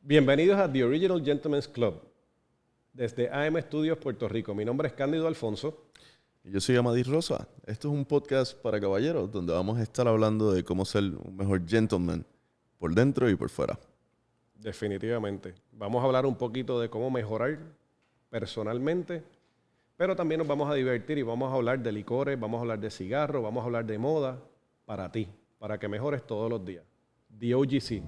Bienvenidos a The Original Gentleman's Club, desde AM Studios, Puerto Rico. Mi nombre es Cándido Alfonso. Y yo soy Amadís Rosa. Esto es un podcast para caballeros donde vamos a estar hablando de cómo ser un mejor gentleman por dentro y por fuera. Definitivamente. Vamos a hablar un poquito de cómo mejorar personalmente, pero también nos vamos a divertir y vamos a hablar de licores, vamos a hablar de cigarros, vamos a hablar de moda para ti, para que mejores todos los días. The OGC.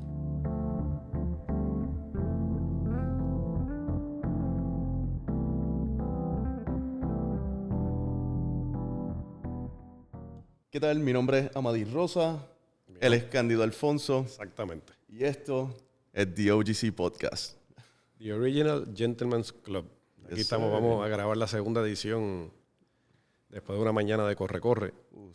¿Qué tal? Mi nombre es Amadís Rosa. Él es Cándido Alfonso. Exactamente. Y esto es The OGC Podcast. The Original Gentleman's Club. Aquí estamos, vamos a grabar la segunda edición después de una mañana de corre-corre.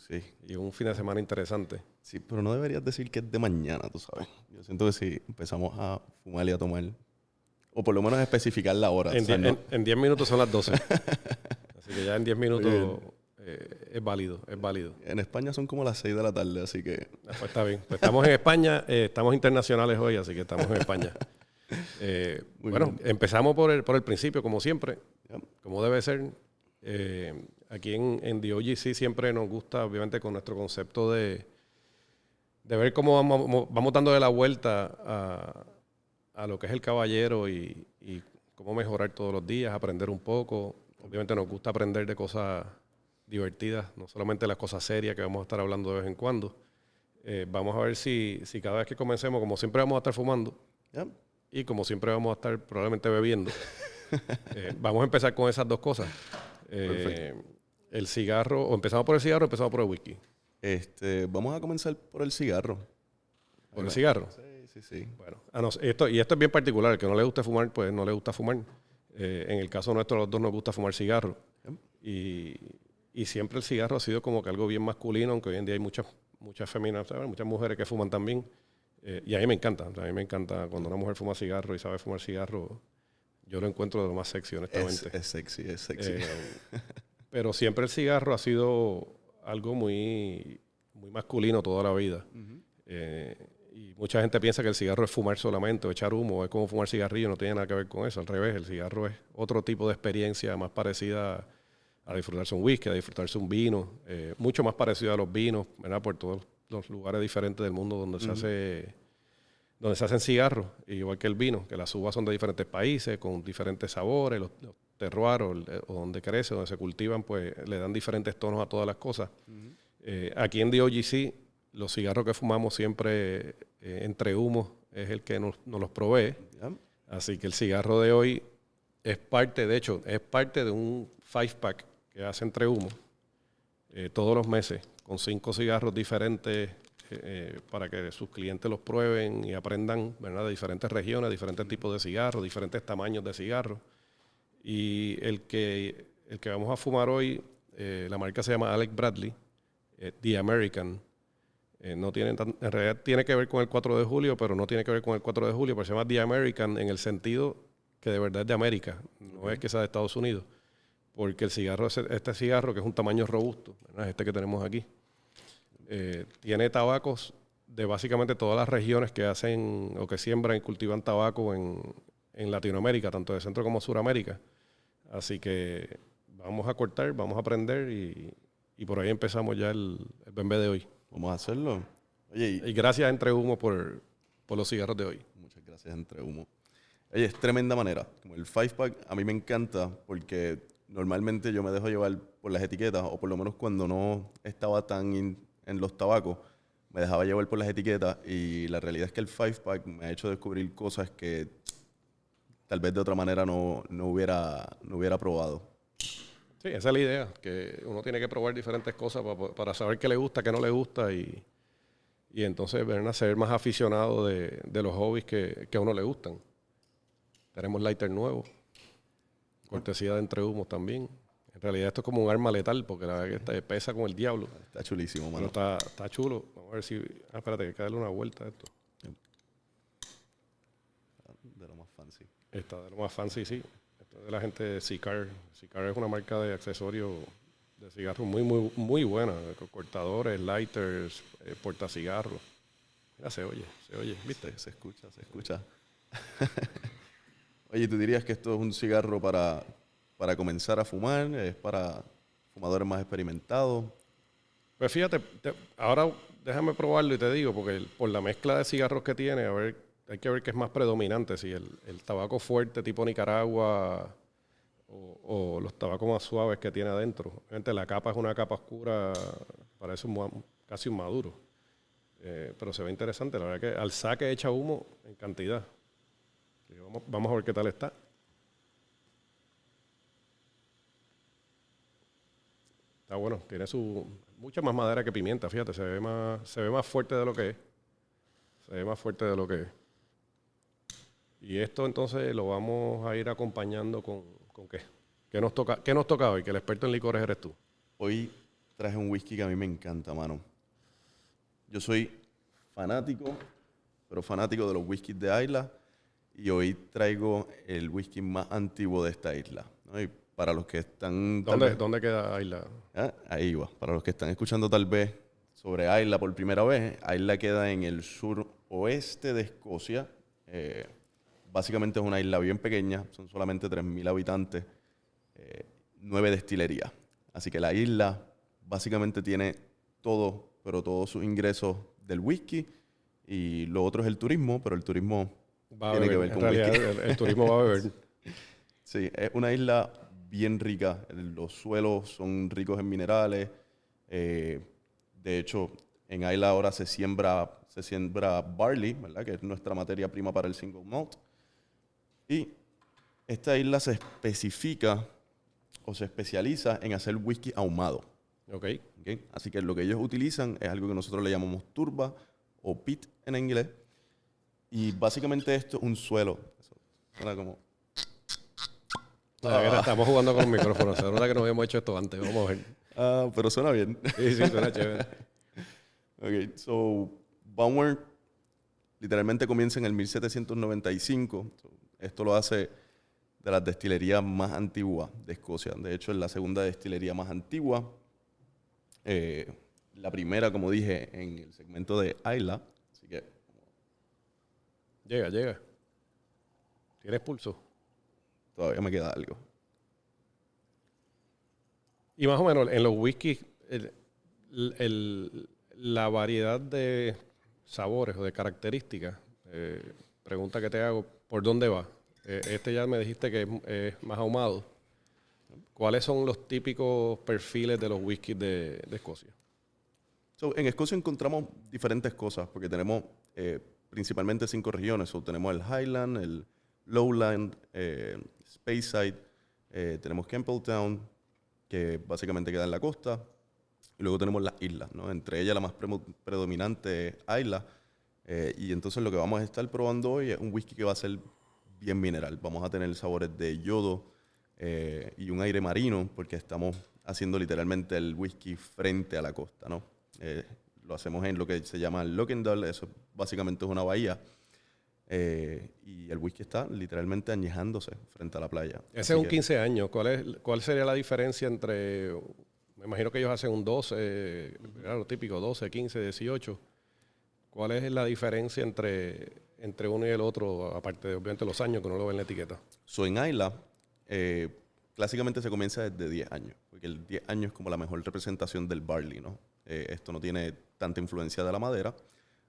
Sí. Y un fin de semana interesante. Sí, pero no deberías decir que es de mañana, tú sabes. Yo siento que si empezamos a fumar y a tomar, o por lo menos especificar la hora. En 10 minutos son las 12. Así que ya en 10 minutos es válido, es válido. En España son como las 6 de la tarde, así que... Pues está bien. Pues estamos en España, estamos internacionales hoy, así que estamos en España. Bueno, empezamos por el principio, como siempre, como debe ser. Aquí en The OGC siempre nos gusta, obviamente, con nuestro concepto de ver cómo vamos dándole la vuelta a lo que es el caballero y cómo mejorar todos los días, aprender un poco. Obviamente nos gusta aprender de cosas divertidas, no solamente las cosas serias que vamos a estar hablando de vez en cuando. Vamos a ver si cada vez que comencemos, como siempre vamos a estar fumando y como siempre vamos a estar probablemente bebiendo, vamos a empezar con esas dos cosas. El cigarro, o empezamos por el cigarro o empezamos por el whisky. Vamos a comenzar por el cigarro. ¿Por el cigarro? Sí. Bueno, esto es bien particular. El que no le gusta fumar, pues no le gusta fumar. En el caso nuestro, los dos nos gusta fumar cigarro. Y siempre el cigarro ha sido como que algo bien masculino, aunque hoy en día hay muchas féminas, ¿sabes? Muchas mujeres que fuman también. Y a mí me encanta. A mí me encanta cuando una mujer fuma cigarro y sabe fumar cigarro. Yo lo encuentro de lo más sexy, honestamente. Es sexy. Pero siempre el cigarro ha sido algo muy, muy masculino toda la vida. Y mucha gente piensa que el cigarro es fumar solamente o echar humo, es como fumar cigarrillo, no tiene nada que ver con eso. Al revés, el cigarro es otro tipo de experiencia más parecida a disfrutarse un whisky, a disfrutarse un vino, mucho más parecido a los vinos, ¿verdad? Por todos los lugares diferentes del mundo donde se hacen cigarros, igual que el vino, que las uvas son de diferentes países, con diferentes sabores, los terroirs, o donde crece, donde se cultivan, pues le dan diferentes tonos a todas las cosas. Aquí en The OGC, los cigarros que fumamos siempre entre humos es el que nos los provee. Así que el cigarro de hoy es parte de un 5-pack que hace entre humos todos los meses, con 5 cigarros diferentes para que sus clientes los prueben y aprendan, ¿verdad?, de diferentes regiones, diferentes tipos de cigarros, diferentes tamaños de cigarros. Y el que vamos a fumar hoy, la marca se llama Alec Bradley, The American. En realidad tiene que ver con el 4 de julio, pero no tiene que ver con el 4 de julio, pero se llama The American en el sentido que de verdad es de América, no es que sea de Estados Unidos. Porque el cigarro, este cigarro, que es un tamaño robusto, ¿verdad?, este que tenemos aquí, tiene tabacos de básicamente todas las regiones que hacen o que siembran y cultivan tabaco en Latinoamérica, tanto de Centro como Suramérica. Así que vamos a cortar, vamos a aprender y por ahí empezamos ya el bembé de hoy. Vamos a hacerlo. Oye, y gracias a Entre Humo por los cigarros de hoy. Muchas gracias, Entre Humo. Oye, es tremenda manera. Como el 5-pack a mí me encanta porque normalmente yo me dejo llevar por las etiquetas, o por lo menos cuando no estaba tan en los tabacos, me dejaba llevar por las etiquetas, y la realidad es que el 5-pack me ha hecho descubrir cosas que tal vez de otra manera no hubiera probado. Sí, esa es la idea, que uno tiene que probar diferentes cosas para saber qué le gusta, qué no le gusta, y entonces ven a ser más aficionado de los hobbies que a uno le gustan. Tenemos lighter nuevo, cortesía de Entre Humos también. En realidad esto es como un arma letal, porque la verdad que pesa con el diablo. Está chulísimo, mano. Pero está chulo. Vamos a ver si... espérate, que hay que darle una vuelta a esto. De lo más fancy. Está de lo más fancy, sí. Esto es de la gente de Cigar. Cigar es una marca de accesorios de cigarros muy, muy, muy buena. Cortadores, lighters, portacigarros. Mira, se oye, ¿viste? Se escucha. Oye, ¿tú dirías que esto es un cigarro para comenzar a fumar? ¿Es para fumadores más experimentados? Pues fíjate, ahora déjame probarlo y te digo, porque por la mezcla de cigarros que tiene, a ver, hay que ver qué es más predominante, si el tabaco fuerte tipo Nicaragua o los tabacos más suaves que tiene adentro. Obviamente la capa es una capa oscura, parece casi un maduro. Pero se ve interesante, la verdad que al saque echa humo en cantidad. Y vamos a ver qué tal está. Está bueno, tiene mucha más madera que pimienta, fíjate, se ve más fuerte de lo que es. Se ve más fuerte de lo que es. Y esto entonces lo vamos a ir acompañando con ¿qué? ¿Qué nos toca hoy? Que el experto en licores eres tú. Hoy traje un whisky que a mí me encanta, mano. Yo soy fanático, pero fanático de los whiskies de Isla. Y hoy traigo el whisky más antiguo de esta isla, ¿no? Y para los que están... ¿Dónde queda Isla? Ahí va. Para los que están escuchando tal vez sobre Isla por primera vez, Isla queda en el suroeste de Escocia. Básicamente es una isla bien pequeña, son solamente 3.000 habitantes, 9 destilerías. Así que la isla básicamente tiene todo, pero todos sus ingresos del whisky y lo otro es el turismo, pero el turismo tiene que ver con whisky. El turismo va a beber. Sí, es una isla bien rica. Los suelos son ricos en minerales. De hecho, en Isla ahora se siembra barley, ¿verdad? Que es nuestra materia prima para el single malt. Y esta isla se especifica o se especializa en hacer whisky ahumado. Okay. Así que lo que ellos utilizan es algo que nosotros le llamamos turba o pit en inglés. Y básicamente esto es un suelo. Eso suena como... Mira, estamos jugando con los micrófonos. Se nota que no habíamos hecho esto antes. Vamos a ver. pero suena bien. Sí, suena chévere. Ok, so Bauer literalmente comienza en el 1795. Esto lo hace de las destilerías más antiguas de Escocia. De hecho, es la segunda destilería más antigua. La primera, como dije, en el segmento de Isla. Así que... Llega. ¿Tienes pulso? Todavía me queda algo. Y más o menos en los whiskies, la variedad de sabores o de características, pregunta que te hago, ¿por dónde va? Este ya me dijiste que es más ahumado. ¿Cuáles son los típicos perfiles de los whiskies de Escocia? En Escocia encontramos diferentes cosas, porque tenemos principalmente 5 regiones. Tenemos el Highland, el Lowland, Speyside, tenemos Campbelltown, que básicamente queda en la costa, y luego tenemos las islas, ¿no? Entre ellas la más predominante es Isla, y entonces lo que vamos a estar probando hoy es un whisky que va a ser bien mineral. Vamos a tener sabores de yodo y un aire marino, porque estamos haciendo literalmente el whisky frente a la costa, ¿no? Lo hacemos en lo que se llama Lockendal, eso básicamente es una bahía. Y el whisky está literalmente añejándose frente a la playa. Ese es un 15 años. ¿Cuál sería la diferencia entre... Me imagino que ellos hacen un 12, lo típico, 12, 15, 18. ¿Cuál es la diferencia entre uno y el otro, aparte de obviamente los años que uno lo ve en la etiqueta? En Isla, clásicamente se comienza desde 10 años, porque el 10 años es como la mejor representación del barley, ¿no? Esto no tiene tanta influencia de la madera.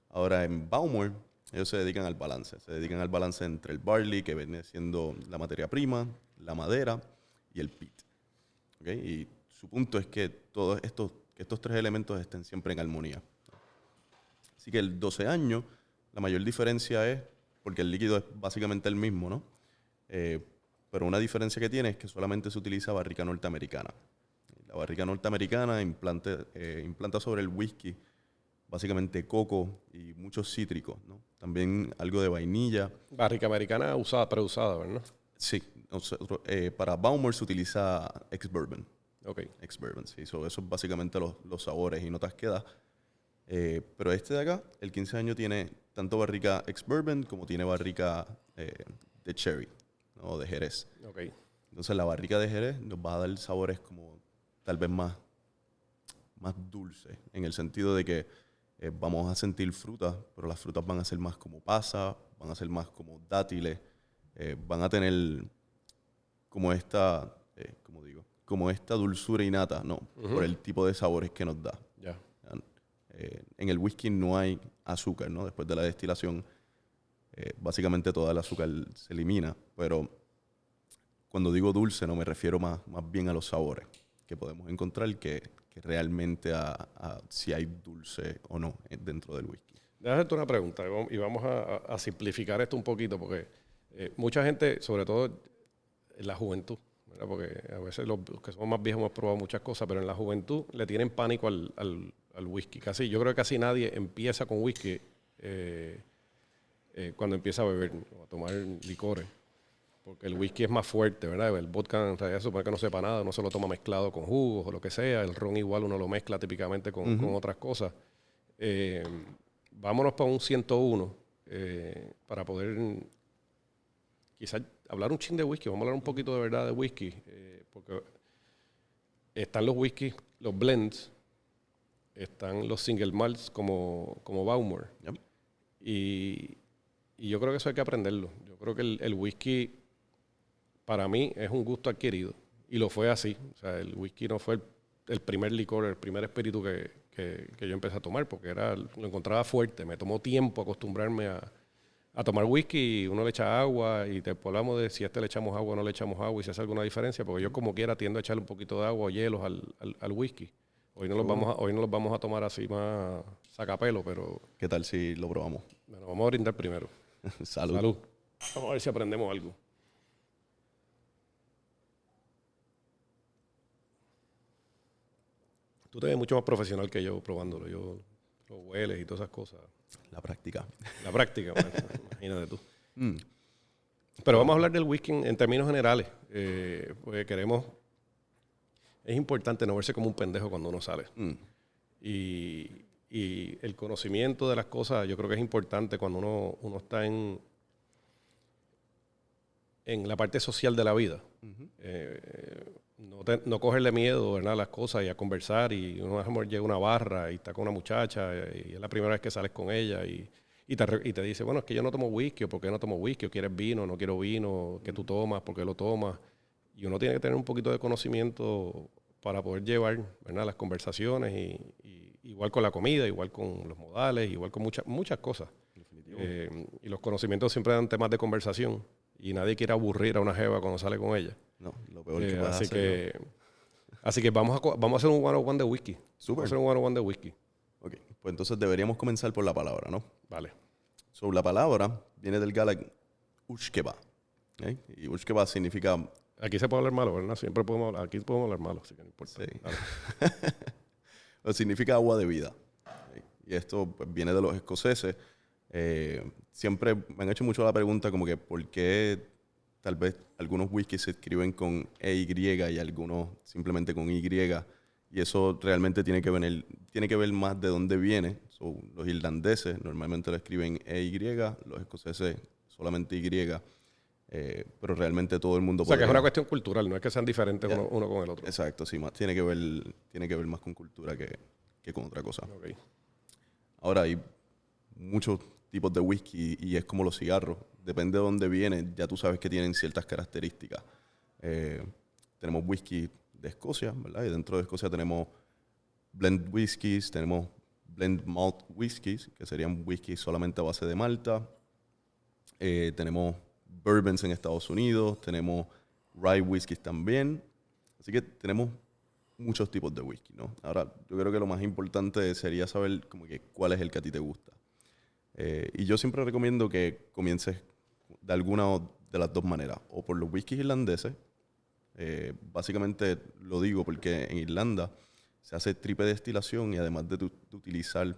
Ahora en Bowmore, ellos se dedican al balance entre el barley, que viene siendo la materia prima, la madera y el peat. ¿Okay? Y su punto es que estos 3 elementos estén siempre en armonía. Así que el 12 años, la mayor diferencia es, porque el líquido es básicamente el mismo, ¿no? Pero una diferencia que tiene es que solamente se utiliza barrica norteamericana. La barrica norteamericana implanta sobre el whisky básicamente coco y muchos cítricos, ¿no? También algo de vainilla. Barrica americana preusada, ¿verdad? Sí. Para Bowmore se utiliza ex-bourbon. Ok. Ex-bourbon, sí. Eso es básicamente los sabores y notas que da. Pero este de acá, el 15 años, tiene tanto barrica ex-bourbon como tiene barrica de cherry, ¿no? O de Jerez. Okay. Entonces la barrica de Jerez nos va a dar sabores como tal vez más dulces, en el sentido de que vamos a sentir frutas, pero las frutas van a ser más como pasas, van a ser más como dátiles, van a tener como esta, ¿cómo digo? Como esta dulzura innata, ¿no? Por el tipo de sabores que nos da. Ya. En el whisky no hay azúcar, ¿no? Después de la destilación, básicamente toda el azúcar se elimina, pero cuando digo dulce no me refiero más bien a los sabores que podemos encontrar que realmente a si hay dulce o no dentro del whisky. Déjame hacerte una pregunta y vamos a simplificar esto un poquito porque mucha gente, sobre todo en la juventud, ¿verdad? Porque a veces los que somos más viejos hemos probado muchas cosas, pero en la juventud le tienen pánico al whisky. Yo creo que casi nadie empieza con whisky cuando empieza a beber o a tomar licores. Porque el whisky es más fuerte, ¿verdad? El vodka en realidad se supone que no sepa nada, uno se lo toma mezclado con jugos o lo que sea. El ron igual uno lo mezcla típicamente con otras cosas. Vámonos para un 101 para poder quizás hablar un chin de whisky. Vamos a hablar un poquito de verdad de whisky. Porque están los whisky, los blends, están los single malts como Bowmore. Yep. Y yo creo que eso hay que aprenderlo. Yo creo que el whisky para mí es un gusto adquirido. Y lo fue así. O sea, el whisky no fue el primer licor, el primer espíritu que yo empecé a tomar, porque lo encontraba fuerte. Me tomó tiempo acostumbrarme a tomar whisky. Uno le echa agua y después hablamos de si a este le echamos agua o no le echamos agua y si hace alguna diferencia, porque yo como quiera tiendo a echarle un poquito de agua o hielos al whisky. Hoy no los vamos a tomar así más sacapelo, pero... ¿Qué tal si lo probamos? Bueno, vamos a brindar primero. Salud. Salud. Vamos a ver si aprendemos algo. Tú te ves mucho más profesional que yo probándolo. Yo lo hueles y todas esas cosas. La práctica. La práctica, bueno, imagínate tú. Pero vamos a hablar del whisky en términos generales. Porque queremos... Es importante no verse como un pendejo cuando uno sale. Y el conocimiento de las cosas yo creo que es importante cuando uno está en la parte social de la vida. No cogerle miedo, ¿verdad?, a las cosas y a conversar. Y uno a lo mejor llega a una barra y está con una muchacha y es la primera vez que sales con ella y te dice, bueno, es que yo no tomo whisky, o ¿por qué no tomo whisky? ¿O quieres vino? No quiero vino. ¿Qué tú tomas? ¿Por qué lo tomas? Y uno tiene que tener un poquito de conocimiento para poder llevar, ¿verdad?, las conversaciones y igual con la comida, igual con los modales, igual con muchas cosas. Y los conocimientos siempre dan temas de conversación y nadie quiere aburrir a una jeva cuando sale con ella. No, lo peor que puedes hacer. Así que vamos a hacer un 101 de whisky. Súper. Vamos a hacer un 101 de whisky. Ok, pues entonces deberíamos comenzar por la palabra, ¿no? Vale. La palabra viene del Gaelic Ushkeba. ¿Okay? Y Ushkeba significa... Aquí se puede hablar malo, ¿verdad? Aquí podemos hablar malo, así que no importa. Sí. Significa agua de vida. ¿Okay? Y esto pues, viene de los escoceses. Siempre me han hecho mucho la pregunta como que ¿por qué tal vez algunos whiskies se escriben con EY y algunos simplemente con Y? Y eso realmente tiene que ver más de dónde viene. Los irlandeses normalmente lo escriben EY, los escoceses solamente Y. Pero realmente todo el mundo... O sea, que es una cuestión cultural, no es que sean diferentes uno con el otro. Exacto, sí, más tiene que ver más con cultura que con otra cosa. Okay. Ahora, hay muchos tipos de whisky y es como los cigarros. Depende de dónde viene, ya tú sabes que tienen ciertas características. Tenemos whisky de Escocia, ¿verdad? Y dentro de Escocia tenemos blend whiskies, tenemos blend malt whiskies, que serían whiskies solamente a base de malta. Tenemos bourbons en Estados Unidos, tenemos rye whiskies también. Así que tenemos muchos tipos de whisky, ¿no? Ahora, yo creo que lo más importante sería saber como que cuál es el que a ti te gusta. Y yo siempre recomiendo que comiences de alguna de las dos maneras, o por los whiskies irlandeses. Básicamente lo digo porque en Irlanda se hace triple destilación y además de utilizar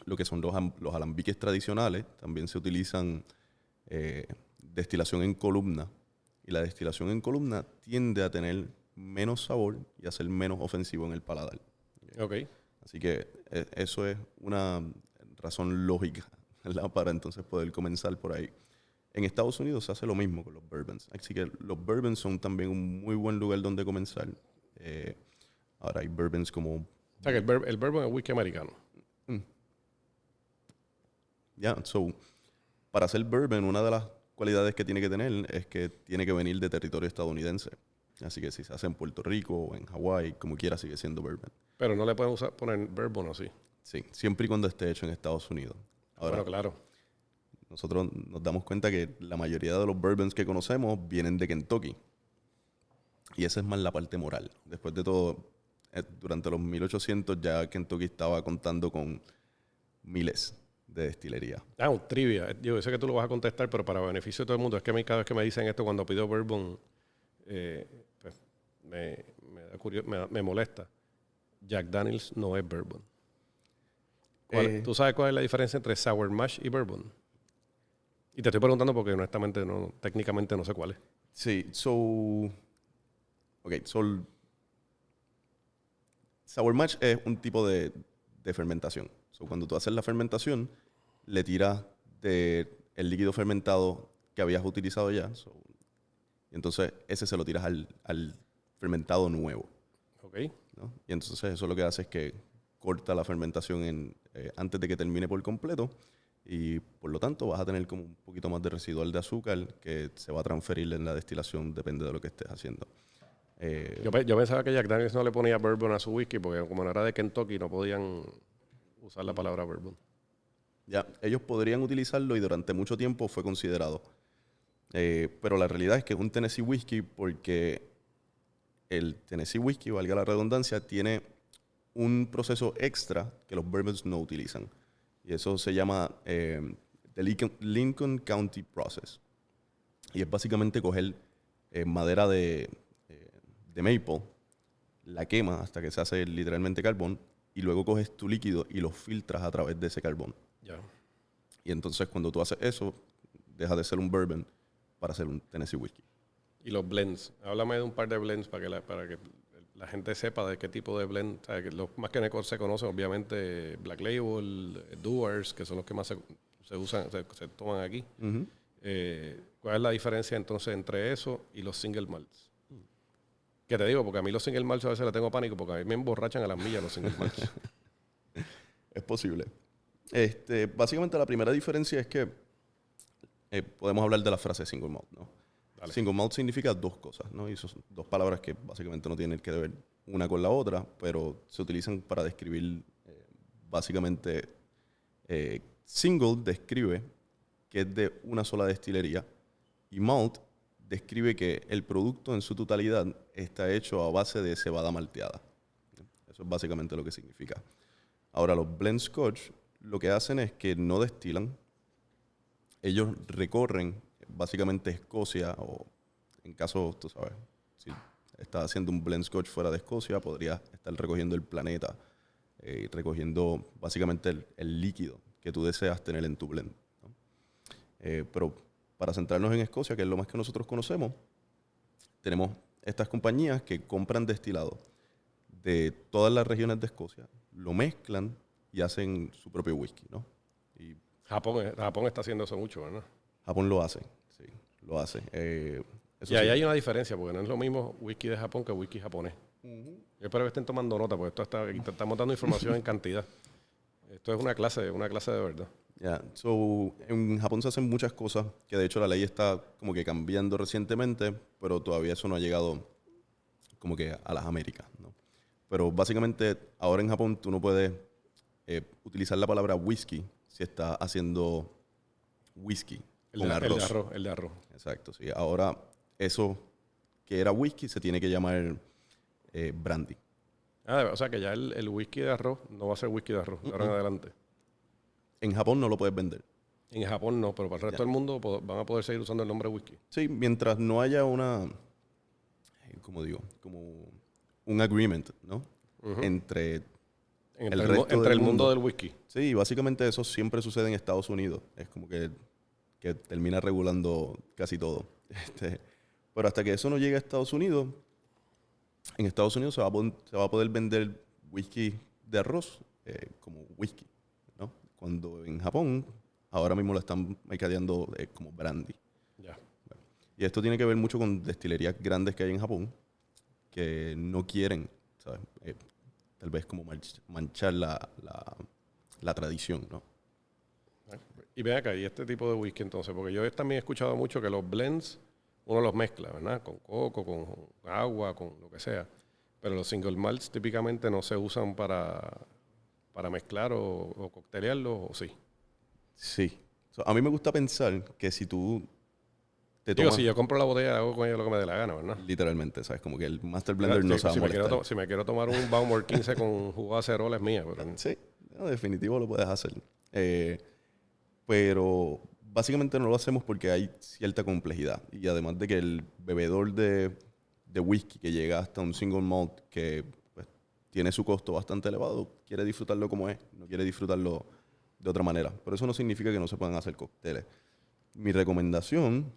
lo que son los alambiques tradicionales, también se utilizan destilación en columna. Y la destilación en columna tiende a tener menos sabor y a ser menos ofensivo en el paladar. Okay. Así que eso es una razón lógica, ¿verdad?, para entonces poder comenzar por ahí. En Estados Unidos se hace lo mismo con los bourbons. Así que los bourbons son también un muy buen lugar donde comenzar. Ahora hay bourbons como... O sea, que el bourbon es whisky americano. So, para hacer bourbon, una de las cualidades que tiene que tener es que tiene que venir de territorio estadounidense. Así que si se hace en Puerto Rico o en Hawái, como quiera, sigue siendo bourbon. Pero no le pueden poner bourbon o sí. Sí, siempre y cuando esté hecho en Estados Unidos. Ahora, bueno, claro. Nosotros nos damos cuenta que la mayoría de los bourbons que conocemos vienen de Kentucky. Y esa es más la parte moral. Después de todo, durante los 1800 ya Kentucky estaba contando con miles de destilerías. Un trivia. Yo sé que tú lo vas a contestar, pero para beneficio de todo el mundo, es que a mí cada vez que me dicen esto cuando pido bourbon, pues me molesta. Jack Daniels no es bourbon. ¿Tú sabes cuál es la diferencia entre sour mash y bourbon? Y te estoy preguntando porque honestamente técnicamente no sé cuál es. Sí, sour mash es un tipo de fermentación. Cuando tú haces la fermentación, le tiras el líquido fermentado que habías utilizado ya. Y entonces ese se lo tiras al fermentado nuevo. Ok. ¿No? Y entonces eso lo que hace es que corta la fermentación antes de que termine por completo. Y por lo tanto vas a tener como un poquito más de residual de azúcar que se va a transferir en la destilación, depende de lo que estés haciendo. Yo pensaba que Jack Daniels no le ponía bourbon a su whisky porque como no era de Kentucky no podían usar la palabra bourbon. Ya, ellos podrían utilizarlo y durante mucho tiempo fue considerado. Pero la realidad es que es un Tennessee Whiskey porque el Tennessee Whiskey, valga la redundancia, tiene un proceso extra que los bourbons no utilizan. Y eso se llama the Lincoln County Process. Y es básicamente coger madera de maple, la quema hasta que se hace literalmente carbón, y luego coges tu líquido y lo filtras a través de ese carbón. Ya. Y entonces cuando tú haces eso, deja de ser un bourbon para ser un Tennessee Whiskey. Y los blends. Háblame de un par de blends para que la gente sepa de qué tipo de blend. O sea, que los más que se conocen, obviamente, Black Label, Doers, que son los que más se usan, se toman aquí. Uh-huh. ¿Cuál es la diferencia entonces entre eso y los single malts? Que te digo, porque a mí los single malts a veces le tengo pánico porque a mí me emborrachan a las millas los single malts. Es posible. Básicamente la primera diferencia es que podemos hablar de la frase single malt, ¿no? Dale. Single malt significa dos cosas, ¿no? Y son dos palabras que básicamente no tienen que ver una con la otra, pero se utilizan para describir básicamente single describe que es de una sola destilería y malt describe que el producto en su totalidad está hecho a base de cebada malteada. Eso es básicamente lo que significa. Ahora, los blend scotch lo que hacen es que no destilan. Ellos recorren básicamente Escocia, o en caso, tú sabes, si estás haciendo un blend scotch fuera de Escocia, podrías estar recogiendo el planeta, recogiendo básicamente el líquido que tú deseas tener en tu blend, ¿no? Pero para centrarnos en Escocia, que es lo más que nosotros conocemos, tenemos estas compañías que compran destilado de todas las regiones de Escocia, lo mezclan y hacen su propio whisky, ¿no? Y Japón está haciendo eso mucho, ¿verdad? Japón lo hace, sí, lo hace. Y ahí hay una diferencia, porque no es lo mismo whisky de Japón que whisky japonés. Yo espero que estén tomando nota, porque estamos dando información en cantidad. Esto es una clase de verdad. En Japón se hacen muchas cosas, que de hecho la ley está como que cambiando recientemente, pero todavía eso no ha llegado como que a las Américas, ¿no? Pero básicamente ahora en Japón tú no puedes utilizar la palabra whisky si estás haciendo whisky con arroz. El de arroz. Exacto, sí. Ahora eso que era whisky se tiene que llamar brandy. O sea que ya el whisky de arroz no va a ser whisky de arroz, de ahora en adelante. En Japón no lo puedes vender. En Japón no, pero para el resto del mundo van a poder seguir usando el nombre whisky. Sí, mientras no haya como un agreement, ¿no? Uh-huh. Entre el mundo del whisky. Sí, básicamente eso siempre sucede en Estados Unidos. Es como que termina regulando casi todo. Pero hasta que eso no llegue a Estados Unidos, en Estados Unidos se va a poder vender whisky de arroz como whisky, ¿no? Cuando en Japón ahora mismo lo están mercadeando como brandy. Ya. Bueno, y esto tiene que ver mucho con destilerías grandes que hay en Japón que no quieren, ¿sabes? Tal vez como manchar la la tradición, ¿no? Y ven acá, y este tipo de whisky entonces, porque yo también he escuchado mucho que los blends uno los mezcla, ¿verdad? Con coco, con agua, con lo que sea. Pero los single malts típicamente no se usan para mezclar o coctelearlos, ¿o sí? Sí. A mí me gusta pensar que si tú te Digo, tomas... si yo compro la botella, hago con ella lo que me dé la gana, ¿verdad? Literalmente, ¿sabes? Como que el Master Mira, Blender no se va a si molestar. si me quiero tomar un Bowmore 15 con jugo de acerola es mía. Pero... Sí, no, definitivo lo puedes hacer. Pero básicamente no lo hacemos porque hay cierta complejidad. Y además de que el bebedor de whisky que llega hasta un single malt que pues, tiene su costo bastante elevado, quiere disfrutarlo como es, no quiere disfrutarlo de otra manera. Pero eso no significa que no se puedan hacer cócteles. Mi recomendación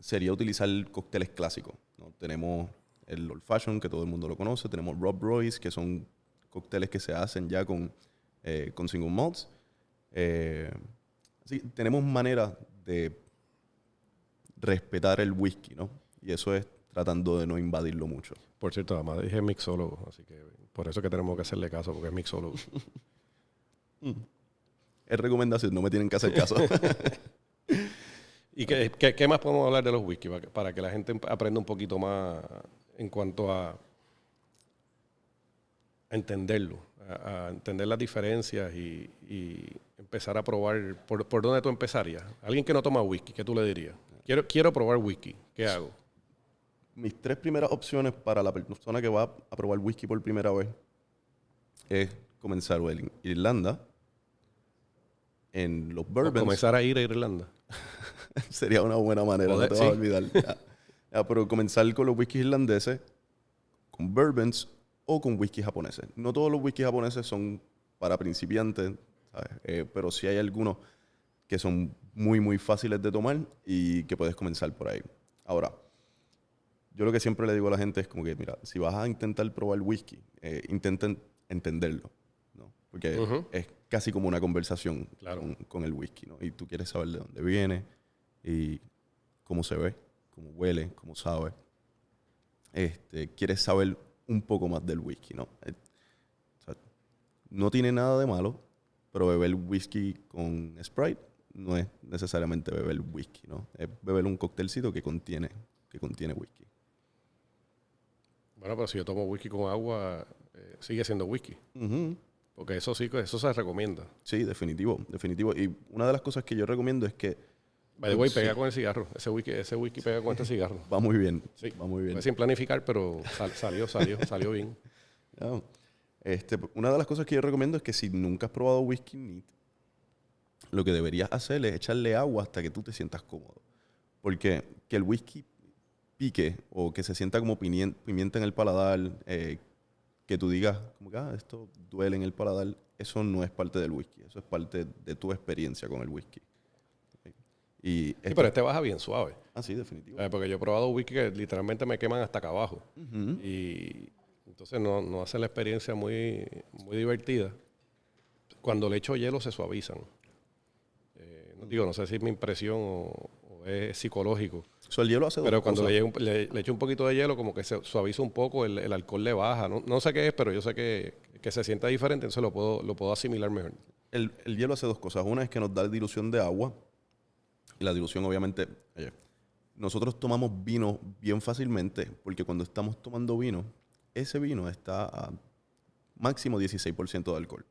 sería utilizar cócteles clásicos, ¿no? Tenemos el Old Fashion, que todo el mundo lo conoce. Tenemos Rob Royce, que son cócteles que se hacen ya con single malts. Así que tenemos maneras de respetar el whisky, ¿no? Y eso es tratando de no invadirlo mucho. Por cierto, además dije mixólogo, así que por eso que tenemos que hacerle caso, porque es mixólogo. Es recomendación, no me tienen que hacer caso. ¿Y qué más podemos hablar de los whisky para que la gente aprenda un poquito más en cuanto a entenderlo, a entender las diferencias y empezar a probar? ¿Por dónde tú empezarías? Alguien que no toma whisky, ¿qué tú le dirías? Quiero probar whisky, ¿qué hago? Mis tres primeras opciones para la persona que va a probar whisky por primera vez es comenzar en Irlanda, en los bourbons. Comenzar a ir a Irlanda. Sería una buena manera, no te vas a olvidar. Pero comenzar con los whiskies irlandeses, con bourbons o con whisky japoneses. No todos los whisky japoneses son para principiantes, ¿sabes? Pero sí hay algunos que son muy, muy fáciles de tomar y que puedes comenzar por ahí. Ahora, yo lo que siempre le digo a la gente es como que, mira, si vas a intentar probar whisky, intenten entenderlo, ¿no? Porque es casi como una conversación con el whisky, ¿no? Y tú quieres saber de dónde viene y cómo se ve, cómo huele, cómo sabe. Quieres saber un poco más del whisky, ¿no? O sea, no tiene nada de malo, pero beber whisky con Sprite no es necesariamente beber whisky, ¿no? Es beber un cóctelcito que contiene whisky. Bueno, pero si yo tomo whisky con agua, sigue siendo whisky. Porque eso sí, eso se recomienda. Sí, definitivo. Y una de las cosas que yo recomiendo es que... By the way, pega con el cigarro. Ese whisky pega con este cigarro. Va muy bien. Sí. Va muy bien. Fue sin planificar, pero salió bien. No. Una de las cosas que yo recomiendo es que si nunca has probado whisky neat, lo que deberías hacer es echarle agua hasta que tú te sientas cómodo. Porque que el whisky pique o que se sienta como pimienta en el paladar, que tú digas como que esto duele en el paladar, eso no es parte del whisky, eso es parte de tu experiencia con el whisky. Sí, pero este baja bien suave. Sí, definitivo. Porque yo he probado whisky que literalmente me queman hasta acá abajo. Y entonces no hace la experiencia muy, muy divertida. Cuando le echo hielo se suavizan. No sé si es mi impresión o es psicológico. El hielo hace pero dos cuando cosas. le echo un poquito de hielo, como que se suaviza un poco, el alcohol le baja. No sé qué es, pero yo sé que se sienta diferente, entonces lo puedo asimilar mejor. El hielo hace dos cosas. Una es que nos da dilución de agua. Y la dilución, obviamente, nosotros tomamos vino bien fácilmente, porque cuando estamos tomando vino, ese vino está a máximo 16% de alcohol.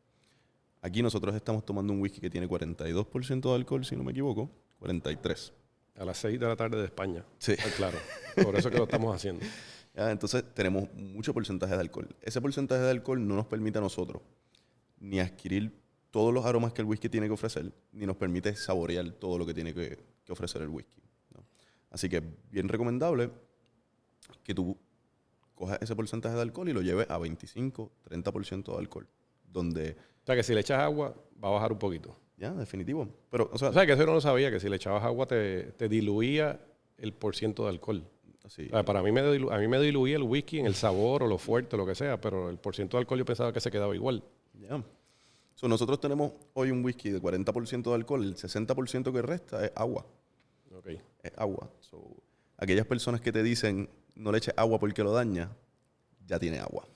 Aquí nosotros estamos tomando un whisky que tiene 42% de alcohol, si no me equivoco, 43%. A las 6 de la tarde de España. Sí. Claro. Por eso que lo estamos haciendo. Entonces tenemos mucho porcentaje de alcohol. Ese porcentaje de alcohol no nos permite a nosotros ni adquirir todos los aromas que el whisky tiene que ofrecer, ni nos permite saborear todo lo que tiene que ofrecer el whisky, ¿no? Así que es bien recomendable que tú cojas ese porcentaje de alcohol y lo lleves a 25, 30% de alcohol. Donde... O sea, que si le echas agua, va a bajar un poquito. Ya, definitivo. Pero, o sea, que eso yo no lo sabía, que si le echabas agua te diluía el porciento de alcohol. Sí. O sea, a mí me diluía el whisky en el sabor o lo fuerte, lo que sea, pero el porciento de alcohol yo pensaba que se quedaba igual. Ya. Nosotros tenemos hoy un whisky de 40% de alcohol, el 60% que resta es agua. Okay. Es agua. Aquellas personas que te dicen no le eches agua porque lo daña, ya tiene agua.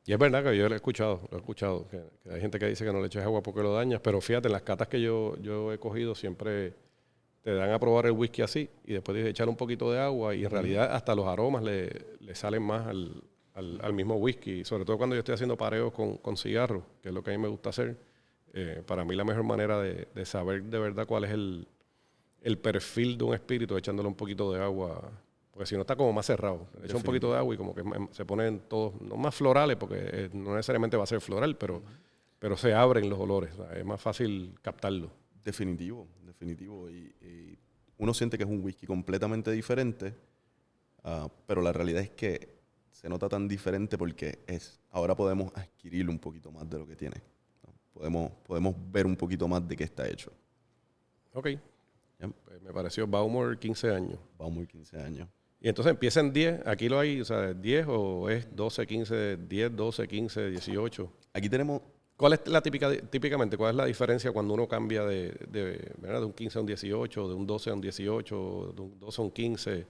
Y es verdad que yo lo he escuchado, que hay gente que dice que no le eches agua porque lo dañas, pero fíjate, en las catas que yo he cogido siempre te dan a probar el whisky así y después de echar un poquito de agua y en realidad hasta los aromas le salen más al mismo whisky, sobre todo cuando yo estoy haciendo pareos con cigarros, que es lo que a mí me gusta hacer. Para mí la mejor manera de saber de verdad cuál es el perfil de un espíritu echándole un poquito de agua. Porque si no está como más cerrado. Le echa un poquito de agua y como que se ponen todos, no más florales, porque no necesariamente va a ser floral, pero se abren los olores. O sea, es más fácil captarlo. Definitivo. Y uno siente que es un whisky completamente diferente, pero la realidad es que se nota tan diferente porque ahora podemos adquirir un poquito más de lo que tiene, ¿no? Podemos ver un poquito más de qué está hecho. Ok. Yep. Pues me pareció Bowmore 15 años. Bowmore 15 años. Y entonces empieza en 10. Aquí lo hay, o sea, 10 o es 12, 15, 10, 12, 15, 18. Aquí tenemos... ¿Cuál es típicamente, cuál es la diferencia cuando uno cambia ¿verdad? De un 15 a un 18, de un 12 a un 18, de un 12 a un 15?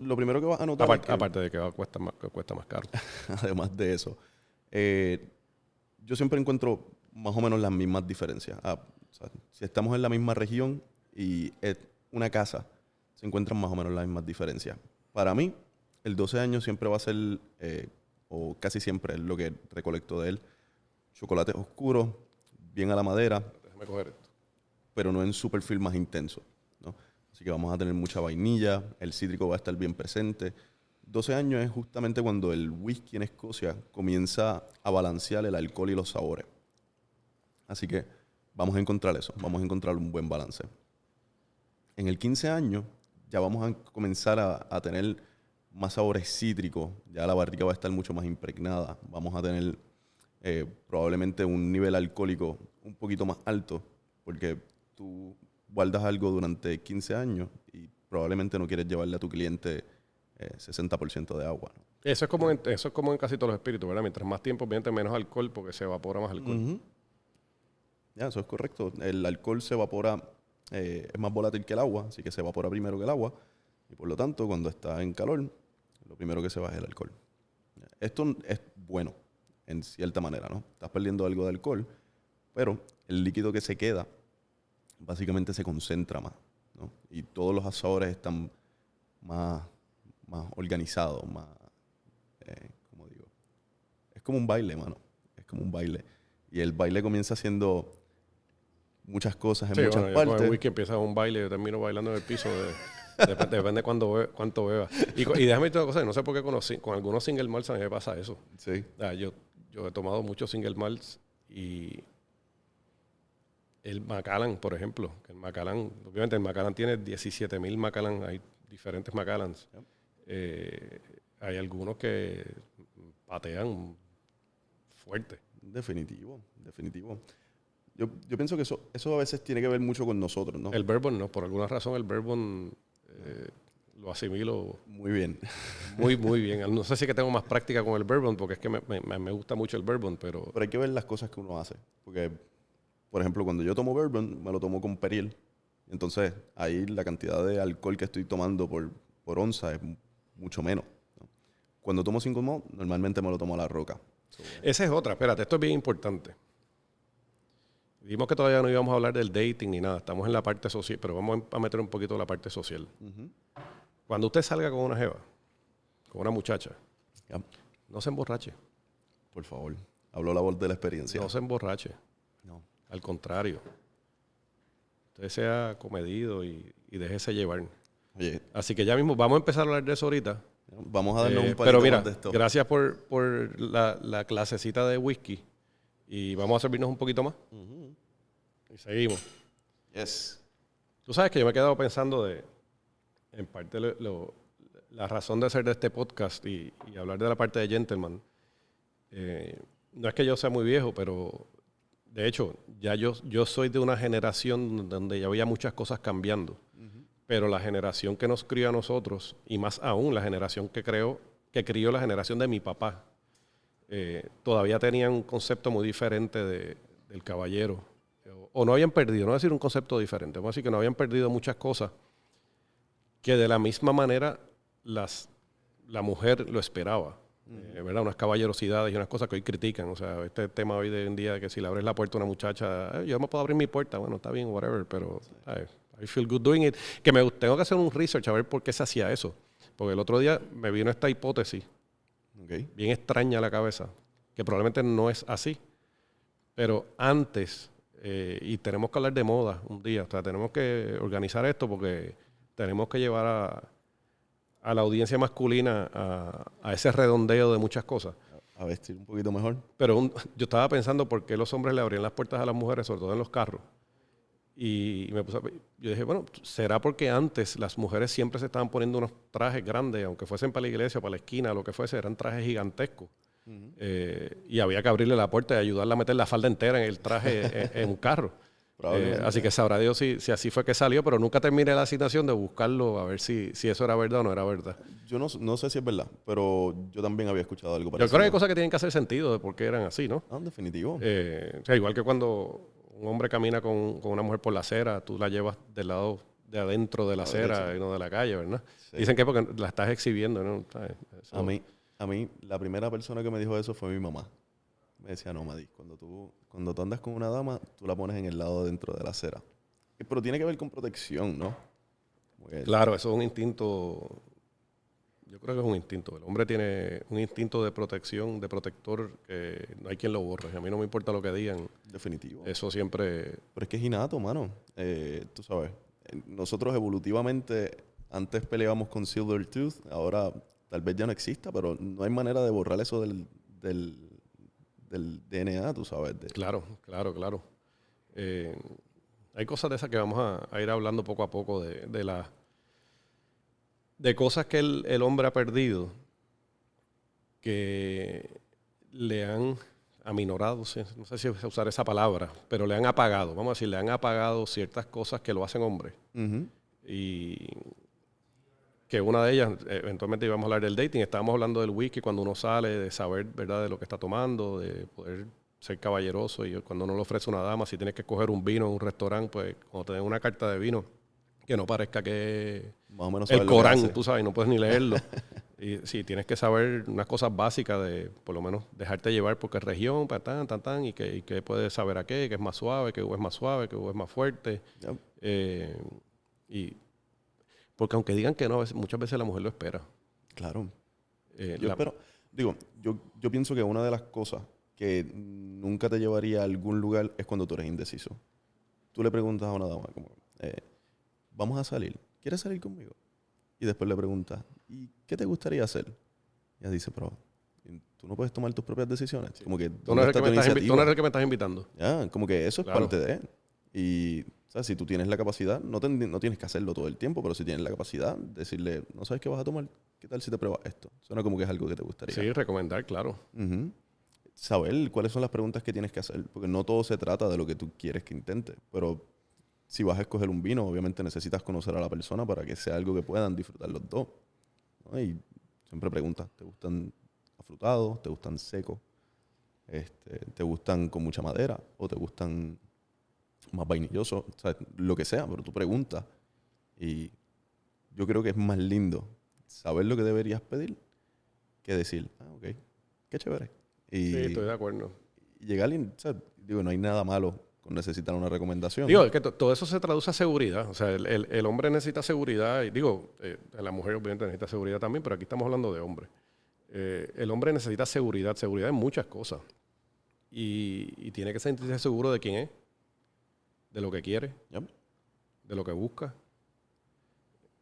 Lo primero que vas a notar aparte de que cuesta más caro. Además de eso, yo siempre encuentro más o menos las mismas diferencias. O sea, si estamos en la misma región y es una casa, se encuentran más o menos las mismas diferencias. Para mí, el 12 años siempre va a ser, o casi siempre es lo que recolecto de él, chocolate oscuro, bien a la madera. Déjame coger esto. Pero no en su perfil más intenso, ¿no? Así que vamos a tener mucha vainilla, el cítrico va a estar bien presente. 12 años es justamente cuando el whisky en Escocia comienza a balancear el alcohol y los sabores. Así que vamos a encontrar eso, vamos a encontrar un buen balance. En el 15 años ya vamos a comenzar a tener más sabores cítricos, ya la barrica va a estar mucho más impregnada, vamos a tener probablemente un nivel alcohólico un poquito más alto, porque tú guardas algo durante 15 años y probablemente no quieres llevarle a tu cliente 60% de agua, ¿no? Eso es como en casi todos los espíritus, ¿verdad? Mientras más tiempo, obviamente menos alcohol porque se evapora más alcohol. Uh-huh. Ya, eso es correcto. El alcohol se evapora, es más volátil que el agua, así que se evapora primero que el agua y por lo tanto cuando está en calor, lo primero que se va es el alcohol. Esto es bueno en cierta manera, ¿no? Estás perdiendo algo de alcohol, pero el líquido que se queda básicamente se concentra más, ¿no? Y todos los sabores están más organizados, más, ¿cómo digo? Es como un baile, mano. Es como un baile. Y el baile comienza haciendo muchas cosas en muchas partes. Con el whisky empieza un baile, yo termino bailando en el piso. Depende cuánto beba. Y déjame decirte una cosa, no sé por qué con algunos single malts a mí me pasa eso. Sí. Yo he tomado muchos single malts y el Macallan, por ejemplo, que obviamente el Macallan tiene 17,000 Macallan, hay diferentes Macallans. Yep. Hay algunos que patean fuerte. Definitivo. Yo pienso que eso a veces tiene que ver mucho con nosotros, ¿no? El bourbon, no, por alguna razón el bourbon lo asimilo muy bien. Muy bien. No sé si es que tengo más práctica con el bourbon, porque es que me gusta mucho el bourbon, pero hay que ver las cosas que uno hace. Porque, por ejemplo, cuando yo tomo bourbon, me lo tomo con peril. Entonces, ahí la cantidad de alcohol que estoy tomando por onza es mucho menos, ¿no? Cuando tomo single malt, normalmente me lo tomo a la roca. Esa es otra. Espérate, esto es bien importante. Dijimos que todavía no íbamos a hablar del dating ni nada. Estamos en la parte social, pero vamos a meter un poquito la parte social. Uh-huh. Cuando usted salga con una jeva, con una muchacha, yep, no se emborrache. Por favor. Hablo la voz de la experiencia. No se emborrache. No. Al contrario. Usted sea comedido y déjese llevar. Oye. Así que ya mismo vamos a empezar a hablar de eso ahorita. Vamos a darnos un pero mira, de esto. Gracias por la clasecita de whisky. Y vamos a servirnos un poquito más. Uh-huh. Y seguimos. Yes. Tú sabes que yo me he quedado pensando en parte la razón de ser de este podcast y hablar de la parte de Gentleman. No es que yo sea muy viejo, pero de hecho, ya yo soy de una generación donde ya había muchas cosas cambiando. Uh-huh. Pero la generación que nos crió a nosotros, y más aún la generación que crió la generación de mi papá, todavía tenían un concepto muy diferente del caballero. O no habían perdido, no voy a decir un concepto diferente, vamos a decir que no habían perdido muchas cosas que de la misma manera la mujer lo esperaba. ¿verdad? Unas caballerosidades y unas cosas que hoy critican. O sea, este tema hoy de en día de que si le abres la puerta a una muchacha, yo me puedo abrir mi puerta, bueno, está bien, whatever, pero ¿sabes? I feel good doing it. Que tengo que hacer un research a ver por qué se hacía eso. Porque el otro día me vino esta hipótesis, bien extraña a la cabeza, que probablemente no es así. Pero antes, y tenemos que hablar de moda un día, o sea, tenemos que organizar esto porque tenemos que llevar a la audiencia masculina a ese redondeo de muchas cosas. A vestir un poquito mejor. Pero yo estaba pensando por qué los hombres le abrían las puertas a las mujeres, sobre todo en los carros. Y yo dije, bueno, ¿será porque antes las mujeres siempre se estaban poniendo unos trajes grandes, aunque fuesen para la iglesia o para la esquina, lo que fuese, eran trajes gigantescos? Y había que abrirle la puerta y ayudarla a meter la falda entera en el traje en un carro. Así que sabrá Dios si así fue que salió, pero nunca terminé la asignación de buscarlo a ver si eso era verdad o no era verdad. Yo no sé si es verdad, pero yo también había escuchado algo parecido. Yo creo que hay cosas que tienen que hacer sentido de por qué eran así, ¿no? En definitivo. O sea, igual que cuando un hombre camina con una mujer por la acera, tú la llevas del lado de adentro de la acera y no de la calle, ¿verdad? Sí. Dicen que es porque la estás exhibiendo, ¿no? A mí, la primera persona que me dijo eso fue mi mamá. Me decía, no, Madi, cuando tú andas con una dama, tú la pones en el lado dentro de la acera. Pero tiene que ver con protección, ¿no? Claro, eso es un instinto. Yo creo que es un instinto. El hombre tiene un instinto de protección, de protector, que no hay quien lo borre. A mí no me importa lo que digan. Definitivo. Eso siempre... Pero es que es innato, mano. Tú sabes, nosotros evolutivamente antes peleábamos con Silvertooth, ahora tal vez ya no exista, pero no hay manera de borrar eso del DNA, tú sabes. Claro. Hay cosas de esas que vamos a ir hablando poco a poco de cosas que el hombre ha perdido, que le han aminorado, no sé si usar esa palabra, pero le han apagado, vamos a decir, le han apagado ciertas cosas que lo hacen hombre. Y que una de ellas, eventualmente íbamos a hablar del dating, estábamos hablando del whisky cuando uno sale, de saber, ¿verdad?, de lo que está tomando, de poder ser caballeroso, y cuando uno le ofrece una dama, si tienes que escoger un vino en un restaurante, pues cuando te den una carta de vino, que no parezca que más o menos el Corán, tú sabes, no puedes ni leerlo. Y sí, tienes que saber unas cosas básicas de, por lo menos, dejarte llevar porque es región, y que puedes saber a qué, que es más suave, que es más suave, que es más fuerte. Yep. Y porque aunque digan que no, muchas veces la mujer lo espera. Claro. Yo pienso que una de las cosas que nunca te llevaría a algún lugar es cuando tú eres indeciso. Tú le preguntas a una dama como, vamos a salir, ¿quieres salir conmigo? Y después le preguntas, ¿y qué te gustaría hacer? Y ella dice, pero tú no puedes tomar tus propias decisiones. Sí. Como que tú no eres el que me estás invitando. Ya, como que eso es parte de él. Y o sea, si tú tienes la capacidad, no tienes que hacerlo todo el tiempo, pero si tienes la capacidad, decirle, ¿no sabes qué vas a tomar? ¿Qué tal si te pruebas esto? Suena como que es algo que te gustaría. Sí, recomendar, claro. Saber cuáles son las preguntas que tienes que hacer, porque no todo se trata de lo que tú quieres que intente, pero si vas a escoger un vino, obviamente necesitas conocer a la persona para que sea algo que puedan disfrutar los dos, ¿no? Y siempre preguntas, ¿te gustan afrutados? ¿Te gustan secos? ¿Te gustan con mucha madera? ¿O te gustan más vainillosos? O sea, lo que sea, pero tú preguntas. Y yo creo que es más lindo saber lo que deberías pedir que decir, ok, qué chévere. Sí, estoy de acuerdo. Y llegar, o sea, no hay nada malo con necesitar una recomendación. Digo, es que todo eso se traduce a seguridad. O sea, el hombre necesita seguridad. Y digo, la mujer obviamente necesita seguridad también, pero aquí estamos hablando de hombre. El hombre necesita seguridad en muchas cosas. Y tiene que sentirse seguro de quién es, de lo que quiere, de lo que busca.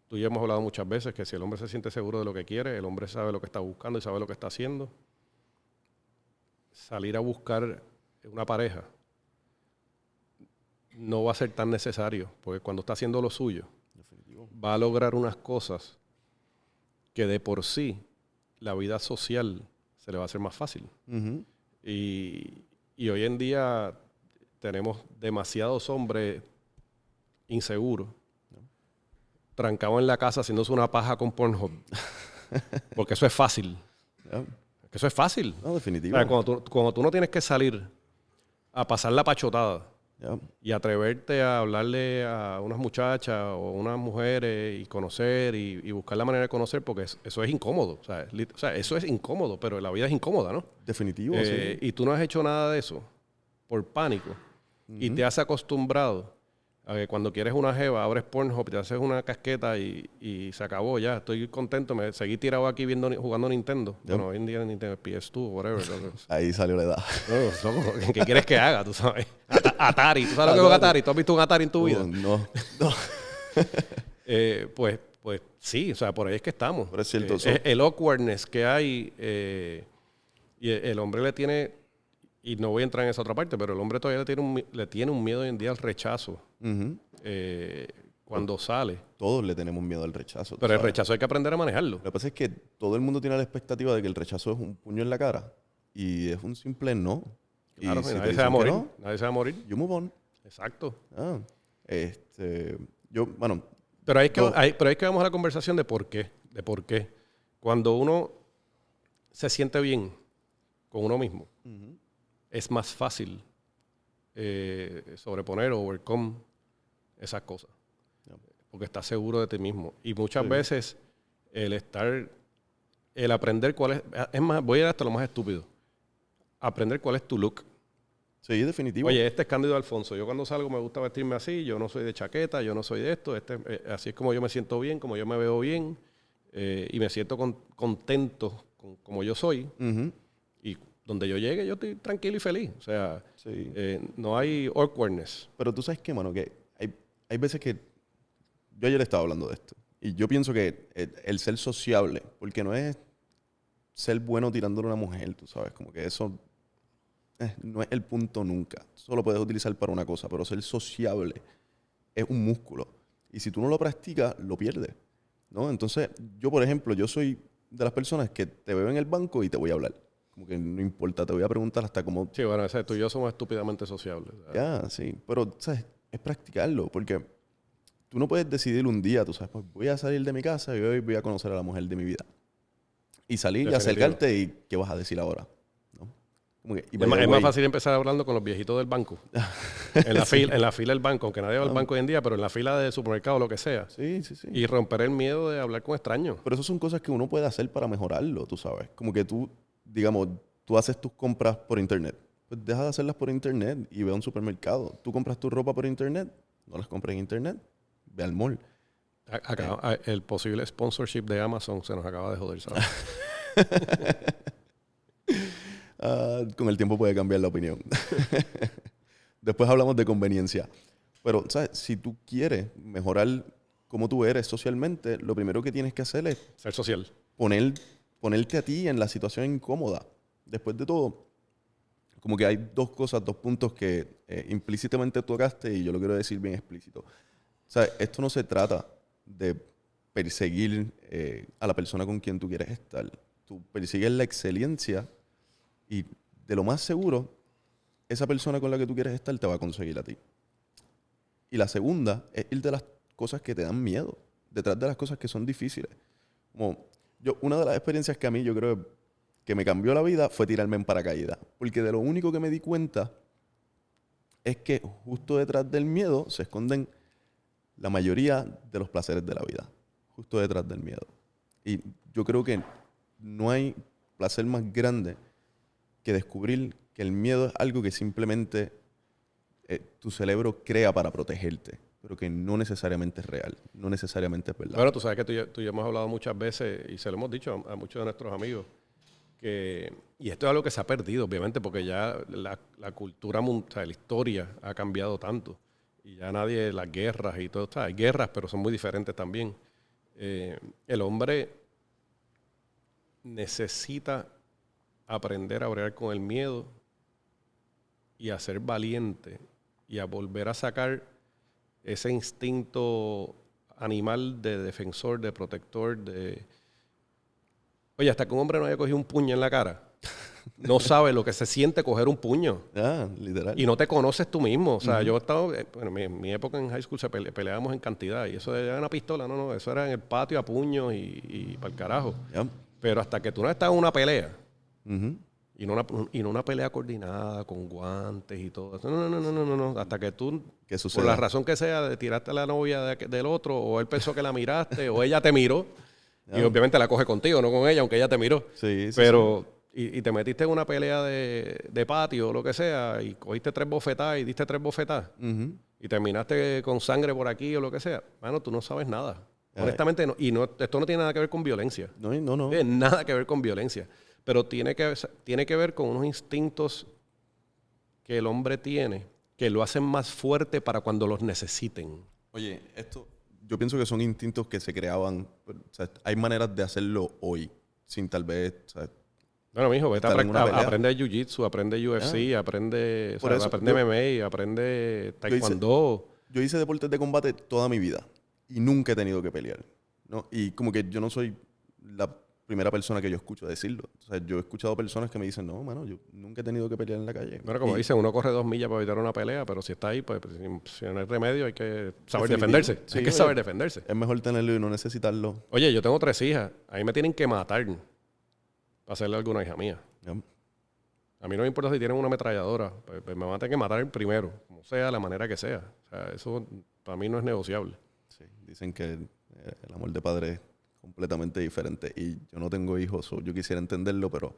Tú y yo hemos hablado muchas veces que si el hombre se siente seguro de lo que quiere, el hombre sabe lo que está buscando y sabe lo que está haciendo. Salir a buscar una pareja no va a ser tan necesario, porque cuando está haciendo lo suyo, definitivo, va a lograr unas cosas que de por sí la vida social se le va a hacer más fácil. Y hoy en día tenemos demasiados hombres inseguros, trancados en la casa haciéndose una paja con Pornhub, porque eso es fácil. Eso es fácil. No, definitivo. O sea, cuando tú no tienes que salir a pasar la pachotada Ya. Y atreverte a hablarle a unas muchachas o unas mujeres y conocer y buscar la manera de conocer, porque eso es incómodo. O sea, eso es incómodo, pero la vida es incómoda, ¿no? Definitivo, sí. Y tú no has hecho nada de eso por pánico y te has acostumbrado a que cuando quieres una jeva, abres Pornhub, te haces una casqueta y se acabó ya. Estoy contento, me seguí tirado aquí jugando Nintendo. Yep. Bueno, hoy en día Nintendo PS2 whatever. Ahí salió la edad. No, ¿qué quieres que haga? Tú sabes. Atari. ¿Tú sabes lo que es un Atari? ¿Tú has visto un Atari en tu vida? No. Pues sí, o sea, por ahí es que estamos. Pero es cierto. El awkwardness que hay, y el hombre le tiene, y no voy a entrar en esa otra parte, pero el hombre todavía le tiene un miedo hoy en día al rechazo cuando sale. Todos le tenemos miedo al rechazo. Pero el rechazo hay que aprender a manejarlo. Lo que pasa es que todo el mundo tiene la expectativa de que el rechazo es un puño en la cara. Y es un simple no. Claro, y si nadie se va a morir. no, Nadie se va a morir. you move on. Exacto. Bueno. Pero hay que vamos a la conversación de por qué. De por qué. Cuando uno se siente bien con uno mismo, es más fácil sobreponer o overcome esas cosas. Porque estás seguro de ti mismo. Y muchas veces el aprender cuál es más, voy a ir hasta lo más estúpido. Aprender cuál es tu look. Sí, definitivo. Oye, este es Cándido Alfonso. Yo cuando salgo me gusta vestirme así. Yo no soy de chaqueta, yo no soy de esto. Así es como yo me siento bien, como yo me veo bien. Y me siento contento con como yo soy. Y donde yo llegue, yo estoy tranquilo y feliz. O sea, sí. No hay awkwardness. Pero tú sabes qué, mano, que hay veces que yo ayer estaba hablando de esto. Y yo pienso que el ser sociable, porque no es ser bueno tirándole a una mujer, tú sabes, como que eso no es el punto nunca. Solo puedes utilizar para una cosa, pero ser sociable es un músculo. Y si tú no lo practicas, lo pierdes, ¿no? Entonces, yo, por ejemplo, yo soy de las personas que te veo en el banco y te voy a hablar. Como que no importa, te voy a preguntar hasta cómo... Sí, bueno, tú y yo somos estúpidamente sociables. Ya, sí. Pero, ¿sabes? Es practicarlo, porque tú no puedes decidir un día, tú sabes, pues voy a salir de mi casa y hoy voy a conocer a la mujer de mi vida. Y salir y acercarte y ¿qué vas a decir ahora? ¿No? Como que, es más fácil empezar hablando con los viejitos del banco. En la fila del banco, aunque nadie va al banco hoy en día, pero en la fila del supermercado o lo que sea. Sí. Y romper el miedo de hablar con extraños. Pero eso son cosas que uno puede hacer para mejorarlo, tú sabes. Como que tú, digamos, tú haces tus compras por internet. Pues deja de hacerlas por internet y ve a un supermercado. Tú compras tu ropa por internet, no las compras en internet, ve al mall. El posible sponsorship de Amazon se nos acaba de joder, ¿sabes? Con el tiempo puede cambiar la opinión. Después hablamos de conveniencia. Pero, ¿sabes? Si tú quieres mejorar cómo tú eres socialmente, lo primero que tienes que hacer es... ser social. Ponerte a ti en la situación incómoda. Después de todo, como que hay dos puntos que implícitamente tocaste y yo lo quiero decir bien explícito. O sea, esto no se trata de perseguir a la persona con quien tú quieres estar. Tú persigues la excelencia y de lo más seguro, esa persona con la que tú quieres estar te va a conseguir a ti. Y la segunda es ir de las cosas que te dan miedo, detrás de las cosas que son difíciles. Como una de las experiencias que a mí yo creo que me cambió la vida fue tirarme en paracaídas. Porque de lo único que me di cuenta es que justo detrás del miedo se esconden la mayoría de los placeres de la vida. Justo detrás del miedo. Y yo creo que no hay placer más grande que descubrir que el miedo es algo que simplemente tu cerebro crea para protegerte, pero que no necesariamente es real, no necesariamente es verdad. Bueno, tú sabes que tú y yo hemos hablado muchas veces y se lo hemos dicho a muchos de nuestros amigos, y esto es algo que se ha perdido, obviamente, porque ya la cultura, o sea, la historia ha cambiado tanto. Y ya nadie, las guerras y todo, o sea, hay guerras, pero son muy diferentes también. El hombre necesita aprender a bregar con el miedo y a ser valiente y a volver a sacar ese instinto animal de defensor, de protector, Oye, hasta que un hombre no haya cogido un puño en la cara, no sabe lo que se siente coger un puño. Literal. Y no te conoces tú mismo. O sea, yo he estado... Bueno, en mi época en high school peleábamos en cantidad. Y eso de una pistola, no. Eso era en el patio a puños y para el carajo. Yeah. Pero hasta que tú no estás en una pelea, Y no una pelea coordinada con guantes y todo eso. No. Hasta que tú, ¿Qué sucede? por la razón que sea, tiraste a la novia del otro, o él pensó que la miraste, o ella te miró. Y obviamente la coge contigo, no con ella, aunque ella te miró. Sí, Pero, y te metiste en una pelea de patio o lo que sea, y cogiste 3 bofetadas y diste 3 bofetadas, y terminaste con sangre por aquí o lo que sea. Mano, tú no sabes nada. Honestamente, no. Y esto no tiene nada que ver con violencia. No. No tiene nada que ver con violencia. Pero tiene que ver con unos instintos que el hombre tiene que lo hacen más fuerte para cuando los necesiten. Oye, yo pienso que son instintos que se creaban. O sea, hay maneras de hacerlo hoy, sin tal vez. O sea, Bueno, mijo, vete estar en una pelea. aprende Jiu-Jitsu, aprende UFC, aprende MMA, aprende Taekwondo. Yo hice deportes de combate toda mi vida y nunca he tenido que pelear, ¿no? Y como que yo no soy la primera persona que yo escucho decirlo. O sea, yo he escuchado personas que me dicen, no, mano, yo nunca he tenido que pelear en la calle. Bueno, como dicen, uno corre 2 millas para evitar una pelea, pero si está ahí, pues si no hay remedio, hay que saber Definitivo. defenderse. Sí, hay que saber defenderse. Es mejor tenerlo y no necesitarlo. Oye, yo tengo 3 hijas. A mí me tienen que matar para hacerle alguna hija mía. ¿Ya? A mí no me importa si tienen una ametralladora. Pues me van a tener que matar primero, como sea, la manera que sea. O sea, eso para mí no es negociable. Sí, dicen que el amor de padre es completamente diferente. Y yo no tengo hijos, yo quisiera entenderlo, pero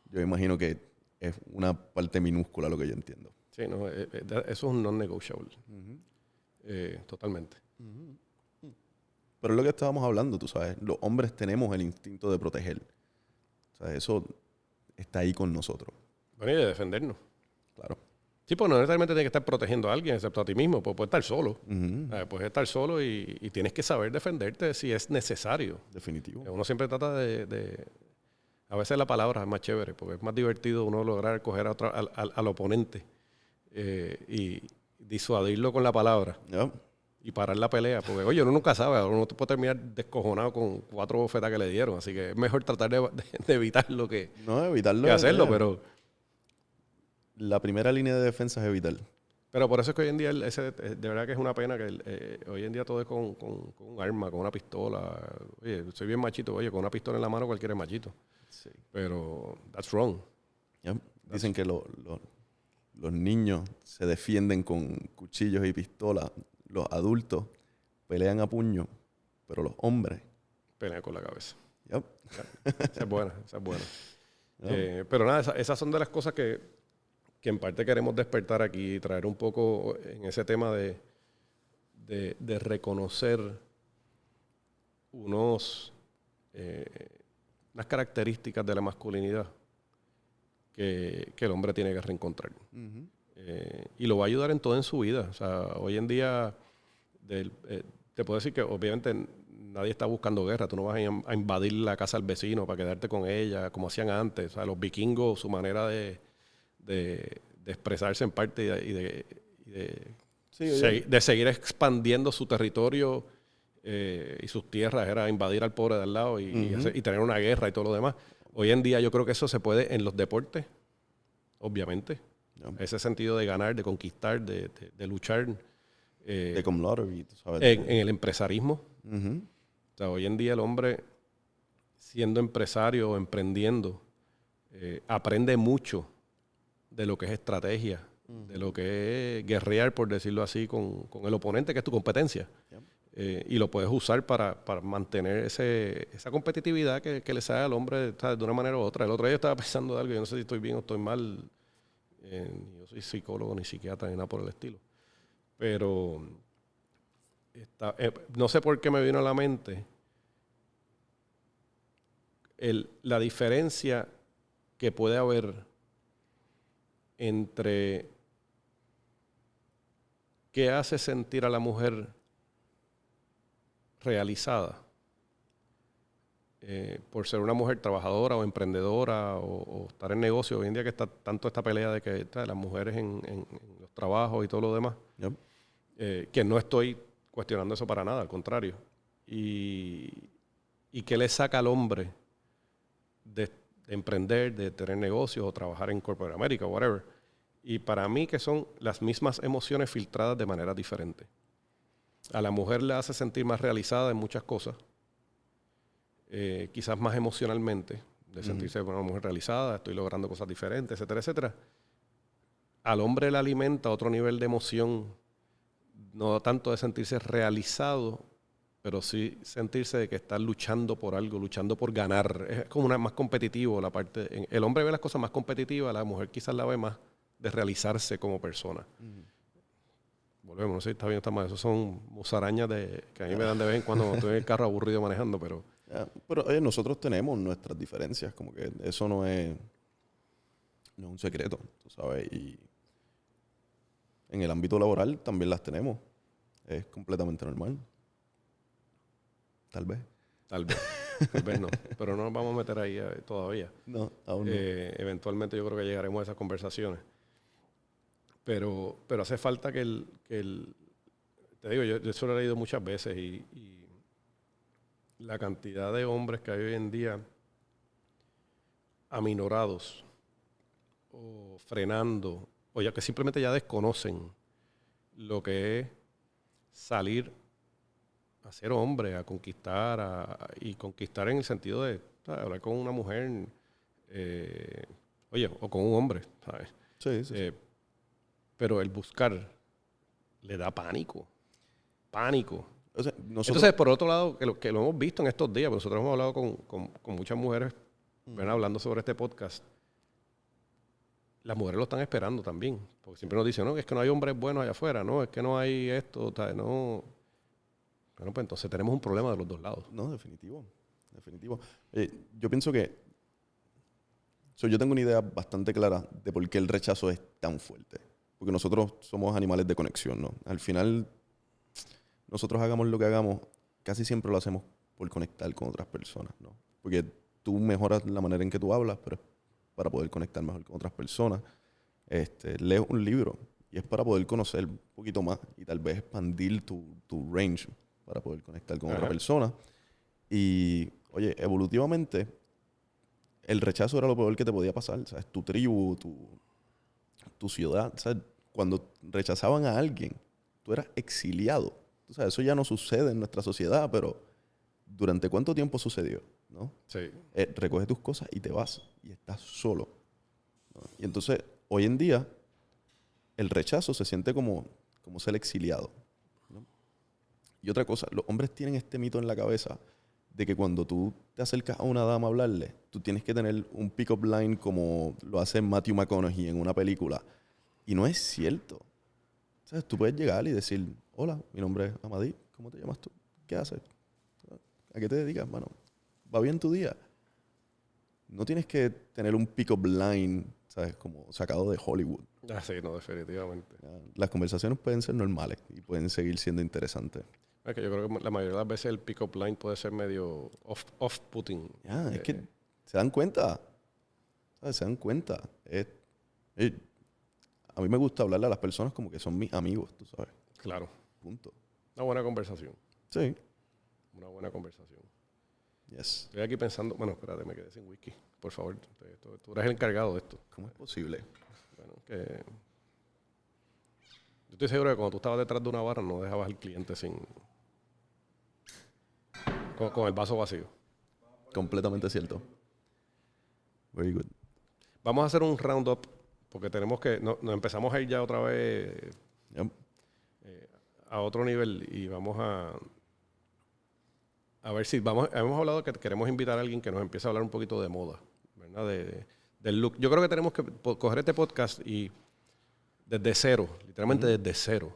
yo imagino que es una parte minúscula lo que yo entiendo. Sí, no, eso es un non-negotiable. Totalmente. Pero es lo que estábamos hablando, tú sabes. Los hombres tenemos el instinto de proteger. O sea, eso está ahí con nosotros. Bueno, y de defendernos. Claro. Sí, pues no necesariamente tienes que estar protegiendo a alguien, excepto a ti mismo. Pues puedes estar solo. Puedes estar solo y tienes que saber defenderte si es necesario. Definitivo. Uno siempre trata de a veces la palabra es más chévere, porque es más divertido uno lograr coger al oponente y disuadirlo con la palabra. Yeah. Y parar la pelea, porque oye, uno nunca sabe, uno puede terminar descojonado con 4 bofetas que le dieron, así que es mejor tratar de evitarlo que hacerlo, pero la primera línea de defensa es evitar. Pero por eso es que hoy en día, de verdad que es una pena que hoy en día todo es con un arma, con una pistola. Oye, soy bien machito, oye, con una pistola en la mano cualquiera es machito. Sí. Pero that's wrong. Yeah. Dicen que los niños se defienden con cuchillos y pistolas. Los adultos pelean a puño, pero los hombres pelean con la cabeza. Yep. Esa es buena. Yep. Pero nada, esas son de las cosas que en parte queremos despertar aquí y traer un poco en ese tema de reconocer unas características de la masculinidad que el hombre tiene que reencontrar. Uh-huh. Y lo va a ayudar en todo en su vida. O sea, hoy en día te puedo decir que obviamente nadie está buscando guerra. Tú no vas a invadir la casa del vecino para quedarte con ella, como hacían antes. O sea, los vikingos, su manera de expresarse en parte y de seguir expandiendo su territorio y sus tierras era invadir al pobre de al lado y tener una guerra y todo lo demás. Hoy en día yo creo que eso se puede en los deportes, obviamente. Ese sentido de ganar, de conquistar, de luchar. De camaraderie, ¿sabes? En el empresarismo. Uh-huh. O sea, hoy en día el hombre, siendo empresario o emprendiendo, aprende mucho de lo que es estrategia, de lo que es guerrear, por decirlo así, con el oponente, que es tu competencia. Y lo puedes usar para mantener esa competitividad que le sale al hombre, ¿sabes? De una manera u otra. El otro día estaba pensando de algo, yo no sé si estoy bien o estoy mal. Yo soy psicólogo, ni psiquiatra, ni nada por el estilo. Pero no sé por qué me vino a la mente la diferencia que puede haber entre qué hace sentir a la mujer realizada por ser una mujer trabajadora o emprendedora o estar en negocio. Hoy en día que está tanto esta pelea de que las mujeres en los trabajos y todo lo demás, que no estoy cuestionando eso para nada, al contrario. Y qué le saca al hombre de emprender, de tener negocios o trabajar en Corporate America o whatever. Y para mí que son las mismas emociones filtradas de manera diferente. A la mujer le hace sentir más realizada en muchas cosas, quizás más emocionalmente. de sentirse una mujer realizada, estoy logrando cosas diferentes, etcétera, etcétera. Al hombre le alimenta otro nivel de emoción, no tanto de sentirse realizado, pero sí sentirse de que está luchando por algo, luchando por ganar. Es como más competitivo la parte. El hombre ve las cosas más competitivas, la mujer quizás la ve más de realizarse como persona. Volvemos, no sé si está bien o está mal. Esos son musarañas que a mí me dan de vez en cuando estoy en el carro aburrido manejando, pero... Pero nosotros tenemos nuestras diferencias, como que eso no es un secreto, tú sabes, y en el ámbito laboral también las tenemos. Es completamente normal. Tal vez. Tal vez no, pero no nos vamos a meter ahí todavía. No, aún no. Eventualmente yo creo que llegaremos a esas conversaciones. Pero hace falta que te digo, yo eso lo he leído muchas veces y la cantidad de hombres que hay hoy en día aminorados o frenando o ya que simplemente ya desconocen lo que es salir a ser hombre, a conquistar y conquistar en el sentido de, ¿sabes?, hablar con una mujer, o con un hombre, ¿sabes? Sí. Pero el buscar le da pánico. O sea, Entonces, por otro lado, que lo hemos visto en estos días, nosotros hemos hablado con muchas mujeres, ¿verdad?, hablando sobre este podcast. Las mujeres lo están esperando también. Porque siempre nos dicen, no, es que no hay hombres buenos allá afuera, no, es que no hay esto, ¿sabes? No. Bueno, pues entonces tenemos un problema de los dos lados. No, definitivo. Yo pienso que... yo tengo una idea bastante clara de por qué el rechazo es tan fuerte. Porque nosotros somos animales de conexión, ¿no? Al final, nosotros hagamos lo que hagamos, casi siempre lo hacemos por conectar con otras personas, ¿no? Porque tú mejoras la manera en que tú hablas, pero es para poder conectar mejor con otras personas. Lees un libro y es para poder conocer un poquito más y tal vez expandir tu range para poder conectar con otra persona. Y, oye, evolutivamente, el rechazo era lo peor que te podía pasar, ¿sabes? Tu tribu, tu ciudad, ¿sabes? Cuando rechazaban a alguien, tú eras exiliado. Tú sabes, eso ya no sucede en nuestra sociedad, pero ¿durante cuánto tiempo sucedió? ¿No? Sí. Recoges tus cosas y te vas y estás solo, ¿no? Y entonces, hoy en día, el rechazo se siente como ser exiliado, ¿no? Y otra cosa, los hombres tienen este mito en la cabeza de que cuando tú te acercas a una dama a hablarle, tú tienes que tener un pick-up line como lo hace Matthew McConaughey en una película. Y no es cierto. ¿Sabes? Tú puedes llegar y decir, hola, mi nombre es Amadí, ¿cómo te llamas tú? ¿Qué haces? ¿A qué te dedicas, mano? ¿Va bien tu día? No tienes que tener un pick-up line, ¿sabes? Como sacado de Hollywood. Sí, no, definitivamente. Las conversaciones pueden ser normales y pueden seguir siendo interesantes. Es que yo creo que la mayoría de las veces el pick-up line puede ser medio off-putting. Es que se dan cuenta. ¿Sabes? Se dan cuenta. A mí me gusta hablarle a las personas como que son mis amigos, tú sabes. Claro. Punto. Una buena conversación. Sí. Una buena conversación. Yes. Estoy aquí pensando, bueno, espérate, me quedé sin whisky. Por favor, tú eres el encargado de esto. ¿Cómo es posible? Bueno, que... Yo estoy seguro que cuando tú estabas detrás de una barra no dejabas al cliente con el vaso vacío. Completamente cierto. Very good. Vamos a hacer un round-up porque tenemos que... Nos empezamos a ir ya otra vez a otro nivel y vamos a ver si hemos hablado que queremos invitar a alguien que nos empiece a hablar un poquito de moda, ¿verdad? Del look. Yo creo que tenemos que coger este podcast y desde cero, literalmente desde cero,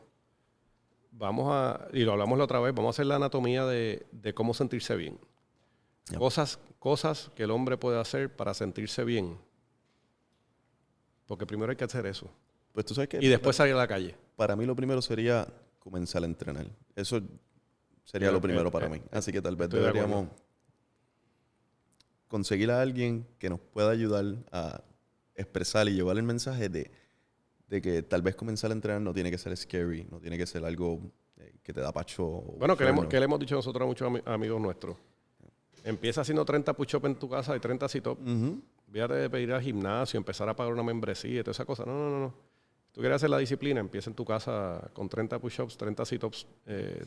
y lo hablamos la otra vez, vamos a hacer la anatomía de cómo sentirse bien. Yep. Cosas que el hombre puede hacer para sentirse bien. Porque primero hay que hacer eso. Pues tú sabes que... Y después salir a la calle. Para mí lo primero sería comenzar a entrenar. Eso sería lo primero para mí. Así que tal vez deberíamos conseguir a alguien que nos pueda ayudar a expresar y llevar el mensaje de que tal vez comenzar a entrenar no tiene que ser scary, no tiene que ser algo que te da pacho. Bueno, que le hemos dicho nosotros a muchos amigos nuestros. Empieza haciendo 30 push-ups en tu casa y 30 sit-ups. Fíjate de pedir al gimnasio, empezar a pagar una membresía y toda esa cosa. No. Tú quieres hacer la disciplina, empieza en tu casa con 30 push-ups, 30 sit-ups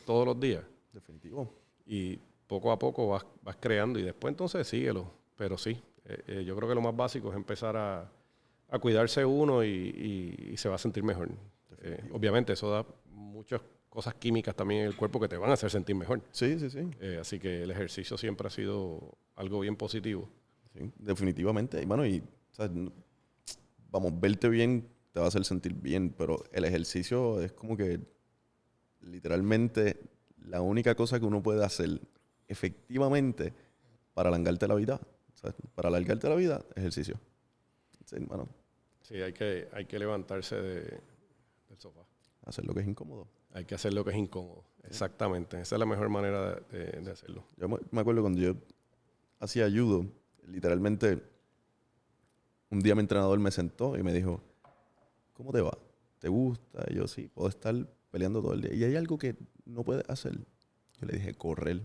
todos los días. Definitivo. Y poco a poco vas creando y después entonces síguelo. Pero sí, Yo creo que lo más básico es empezar a cuidarse uno y se va a sentir mejor. Obviamente eso da muchas cosas químicas también en el cuerpo que te van a hacer sentir mejor. Sí, sí, sí. Así que el ejercicio siempre ha sido algo bien positivo. Sí, definitivamente. Y, mano, ¿sabes? Vamos, verte bien te va a hacer sentir bien, pero el ejercicio es como que literalmente la única cosa que uno puede hacer efectivamente para alargarte la vida. ¿Sabes? Para alargarte la vida, ejercicio. Sí, mano. Sí, hay que levantarse del sofá. Hacer lo que es incómodo. Hay que hacer lo que es incómodo. Exactamente. Esa es la mejor manera de hacerlo. Yo me acuerdo cuando yo hacía judo, literalmente un día mi entrenador me sentó y me dijo, ¿cómo te va? ¿Te gusta? Y yo, sí, puedo estar peleando todo el día. Y hay algo que no puedes hacer. Yo le dije, correr.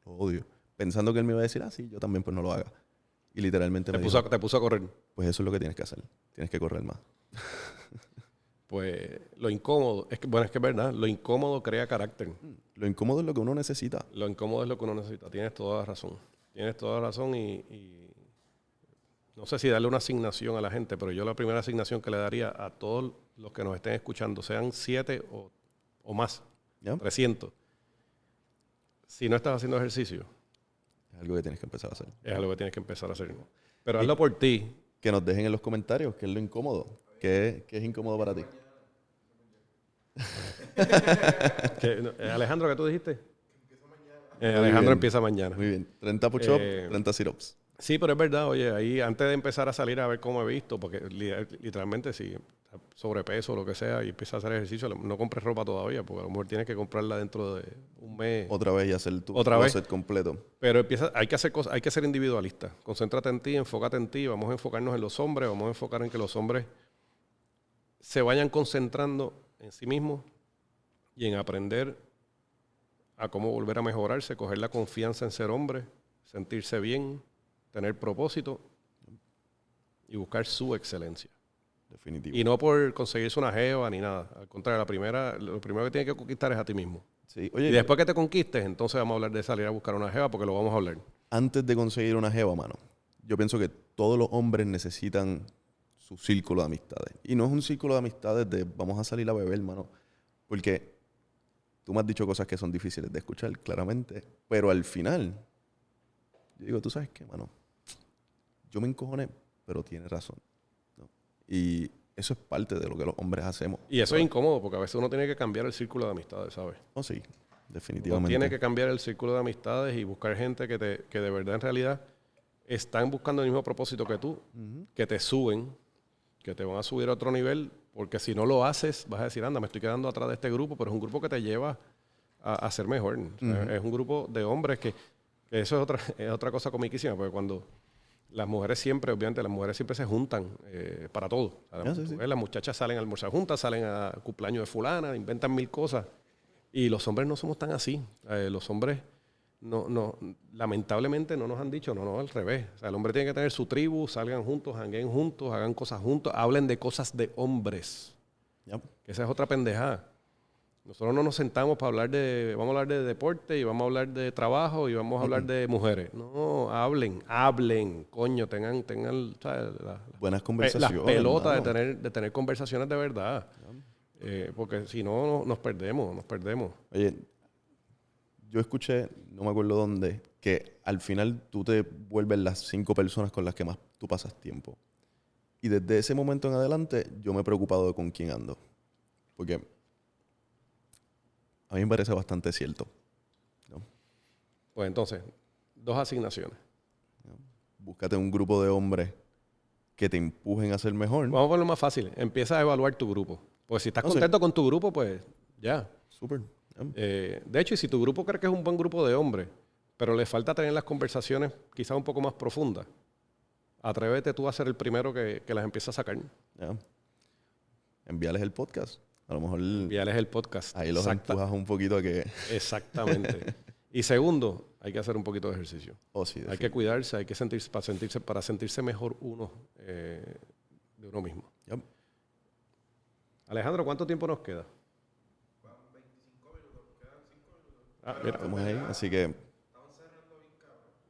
Lo odio. Pensando que él me iba a decir, sí, yo también, pues no lo haga. Y literalmente Te me dijo, puso a correr. pues eso es lo que tienes que hacer. Tienes que correr más. Pues lo incómodo, es que es verdad, lo incómodo crea carácter. Lo incómodo es lo que uno necesita. Lo incómodo es lo que uno necesita. Tienes toda la razón. Tienes toda la razón y no sé si darle una asignación a la gente, pero yo la primera asignación que le daría a todos los que nos estén escuchando, sean 7 o más, ¿Ya? 300. Si no estás haciendo ejercicio, Es algo que tienes que empezar a hacer. es algo que tienes que empezar a hacer. Pero hazlo por ti. Que nos dejen en los comentarios qué es lo incómodo. ¿Qué es incómodo para ti? Alejandro, ¿qué tú dijiste? Alejandro empieza mañana. Muy bien. 30 push-ups, 30 sit-ups. Sí, pero es verdad, oye, ahí antes de empezar a salir a ver cómo he visto, porque literalmente si sobrepeso o lo que sea y empiezas a hacer ejercicio, no compres ropa todavía, porque a lo mejor tienes que comprarla dentro de un mes. Otra vez y hacer tu Otra vez. set completo. Pero hay que hacer cosas, hay que ser individualista. Concéntrate en ti, enfócate en ti, vamos a enfocarnos en los hombres, vamos a enfocar en que los hombres se vayan concentrando en sí mismos y en aprender a cómo volver a mejorarse, coger la confianza en ser hombre, sentirse bien, tener propósito y buscar su excelencia. Definitivo. Y no por conseguirse una jeva ni nada. Al contrario, lo primero que tienes que conquistar es a ti mismo. Sí. Oye, Y después que te conquistes, entonces vamos a hablar de salir a buscar una jeva porque lo vamos a hablar. antes de conseguir una jeva, mano, yo pienso que todos los hombres necesitan su círculo de amistades. Y no es un círculo de amistades de vamos a salir a beber, mano. Porque tú me has dicho cosas que son difíciles de escuchar, claramente. Pero al final, yo digo, ¿tú sabes qué, mano? Yo me encojoné, pero tienes razón. ¿No? Y eso es parte de lo que los hombres hacemos. Y eso es incómodo porque a veces uno tiene que cambiar el círculo de amistades, ¿sabes? Oh, sí, Uno definitivamente. tiene que cambiar el círculo de amistades y buscar gente que de verdad en realidad están buscando el mismo propósito que tú, que te suben, que te van a subir a otro nivel, porque si no lo haces, vas a decir, anda, me estoy quedando atrás de este grupo, pero es un grupo que te lleva a ser mejor. O sea, es un grupo de hombres que eso es otra cosa comiquísima, porque cuando las mujeres siempre, obviamente, las mujeres siempre se juntan para todo. O sea, Sí. las muchachas salen a almorzar juntas, salen a cumpleaños de fulana, inventan 1000 cosas. Y los hombres no somos tan así. Los hombres, no, lamentablemente, no nos han dicho, no, al revés. O sea, el hombre tiene que tener su tribu, salgan juntos, jangueen juntos, hagan cosas juntos, hablen de cosas de hombres. Yep. Que esa es otra pendejada. Nosotros no nos sentamos para vamos a hablar de deporte y vamos a hablar de trabajo y vamos a hablar de mujeres. No, hablen, coño, tengan ¿sabes? Buenas conversaciones. Las pelotas mano. de tener conversaciones de verdad. Porque si no, nos perdemos. Oye, yo escuché, no me acuerdo dónde, que al final tú te vuelves las 5 personas con las que más tú pasas tiempo. Y desde ese momento en adelante, yo me he preocupado de con quién ando. Porque a mí me parece bastante cierto. ¿No? Pues entonces, 2 asignaciones. Búscate un grupo de hombres que te empujen a ser mejor. Vamos a ponerlo más fácil. Empieza a evaluar tu grupo. Porque si estás contento con tu grupo, pues ya. Súper. De hecho, y si tu grupo cree que es un buen grupo de hombres, pero le falta tener las conversaciones quizás un poco más profundas, atrévete tú a ser el primero que las empiece a sacar. Ya. Envíales el podcast. A lo mejor Envíales el podcast. ahí los empujas un poquito a que... Exactamente. Y segundo, hay que hacer un poquito de ejercicio. Oh, sí, Hay que cuidarse, hay que para sentirse mejor uno de uno mismo. Yep. Alejandro, ¿cuánto tiempo nos queda? 25 minutos, quedan 5 minutos. Mira, Estamos ahí, así que...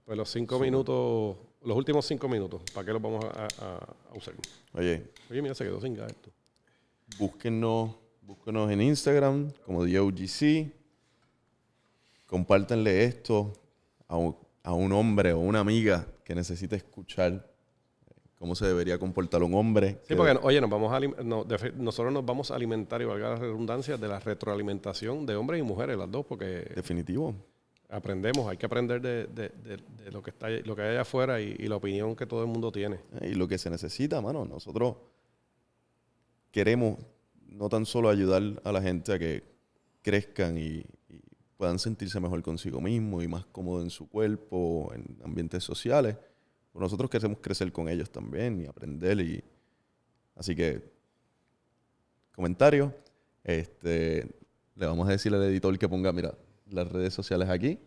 pues los 5 minutos los últimos 5 minutos, ¿para qué los vamos a usar? Oye, Mira, se quedó sin gas esto. búsquenos en Instagram como TheOGC. Compártanle esto a un hombre o una amiga que necesite escuchar cómo se debería comportar un hombre. Sí, porque, oye, nosotros nos vamos a alimentar, y valga la redundancia, de la retroalimentación de hombres y mujeres, las dos, porque Definitivo. aprendemos, hay que aprender de lo que hay allá afuera y la opinión que todo el mundo tiene. Y lo que se necesita, mano. Nosotros queremos no tan solo ayudar a la gente a que crezcan y puedan sentirse mejor consigo mismo y más cómodo en su cuerpo, en ambientes sociales. Pero nosotros queremos crecer con ellos también y aprender. Así que, comentarios. Le vamos a decir al editor que ponga, mira, las redes sociales aquí.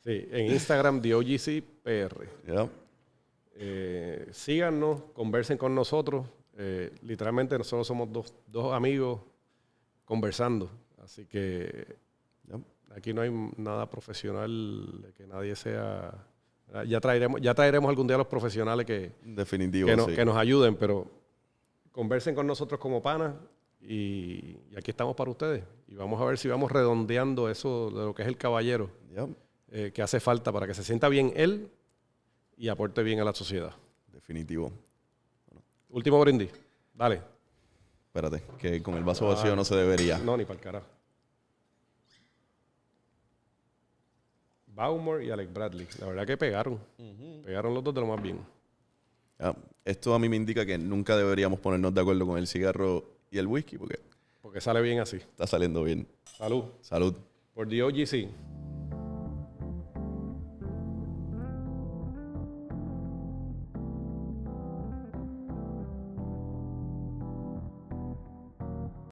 Sí, en Instagram, TheOGCPR. ¿Ya? Síganos, conversen con nosotros. Literalmente nosotros somos dos amigos conversando. Así que ¿Ya? aquí no hay nada profesional, de que nadie sea... Ya traeremos algún día a los profesionales Definitivo, sí. que nos ayuden, pero conversen con nosotros como panas y aquí estamos para ustedes. Y vamos a ver si vamos redondeando eso de lo que es el caballero, ¿Ya? que hace falta para que se sienta bien él y aporte bien a la sociedad. Definitivo. Último brindis. Dale. Espérate, que con el vaso vacío no se debería. No, ni para el carajo. Baumor y Alec Bradley. La verdad que pegaron. Pegaron los dos de lo más bien. Ya, esto a mí me indica que nunca deberíamos ponernos de acuerdo con el cigarro y el whisky porque Porque sale bien así. está saliendo bien. Salud. Salud. Por TheOGC.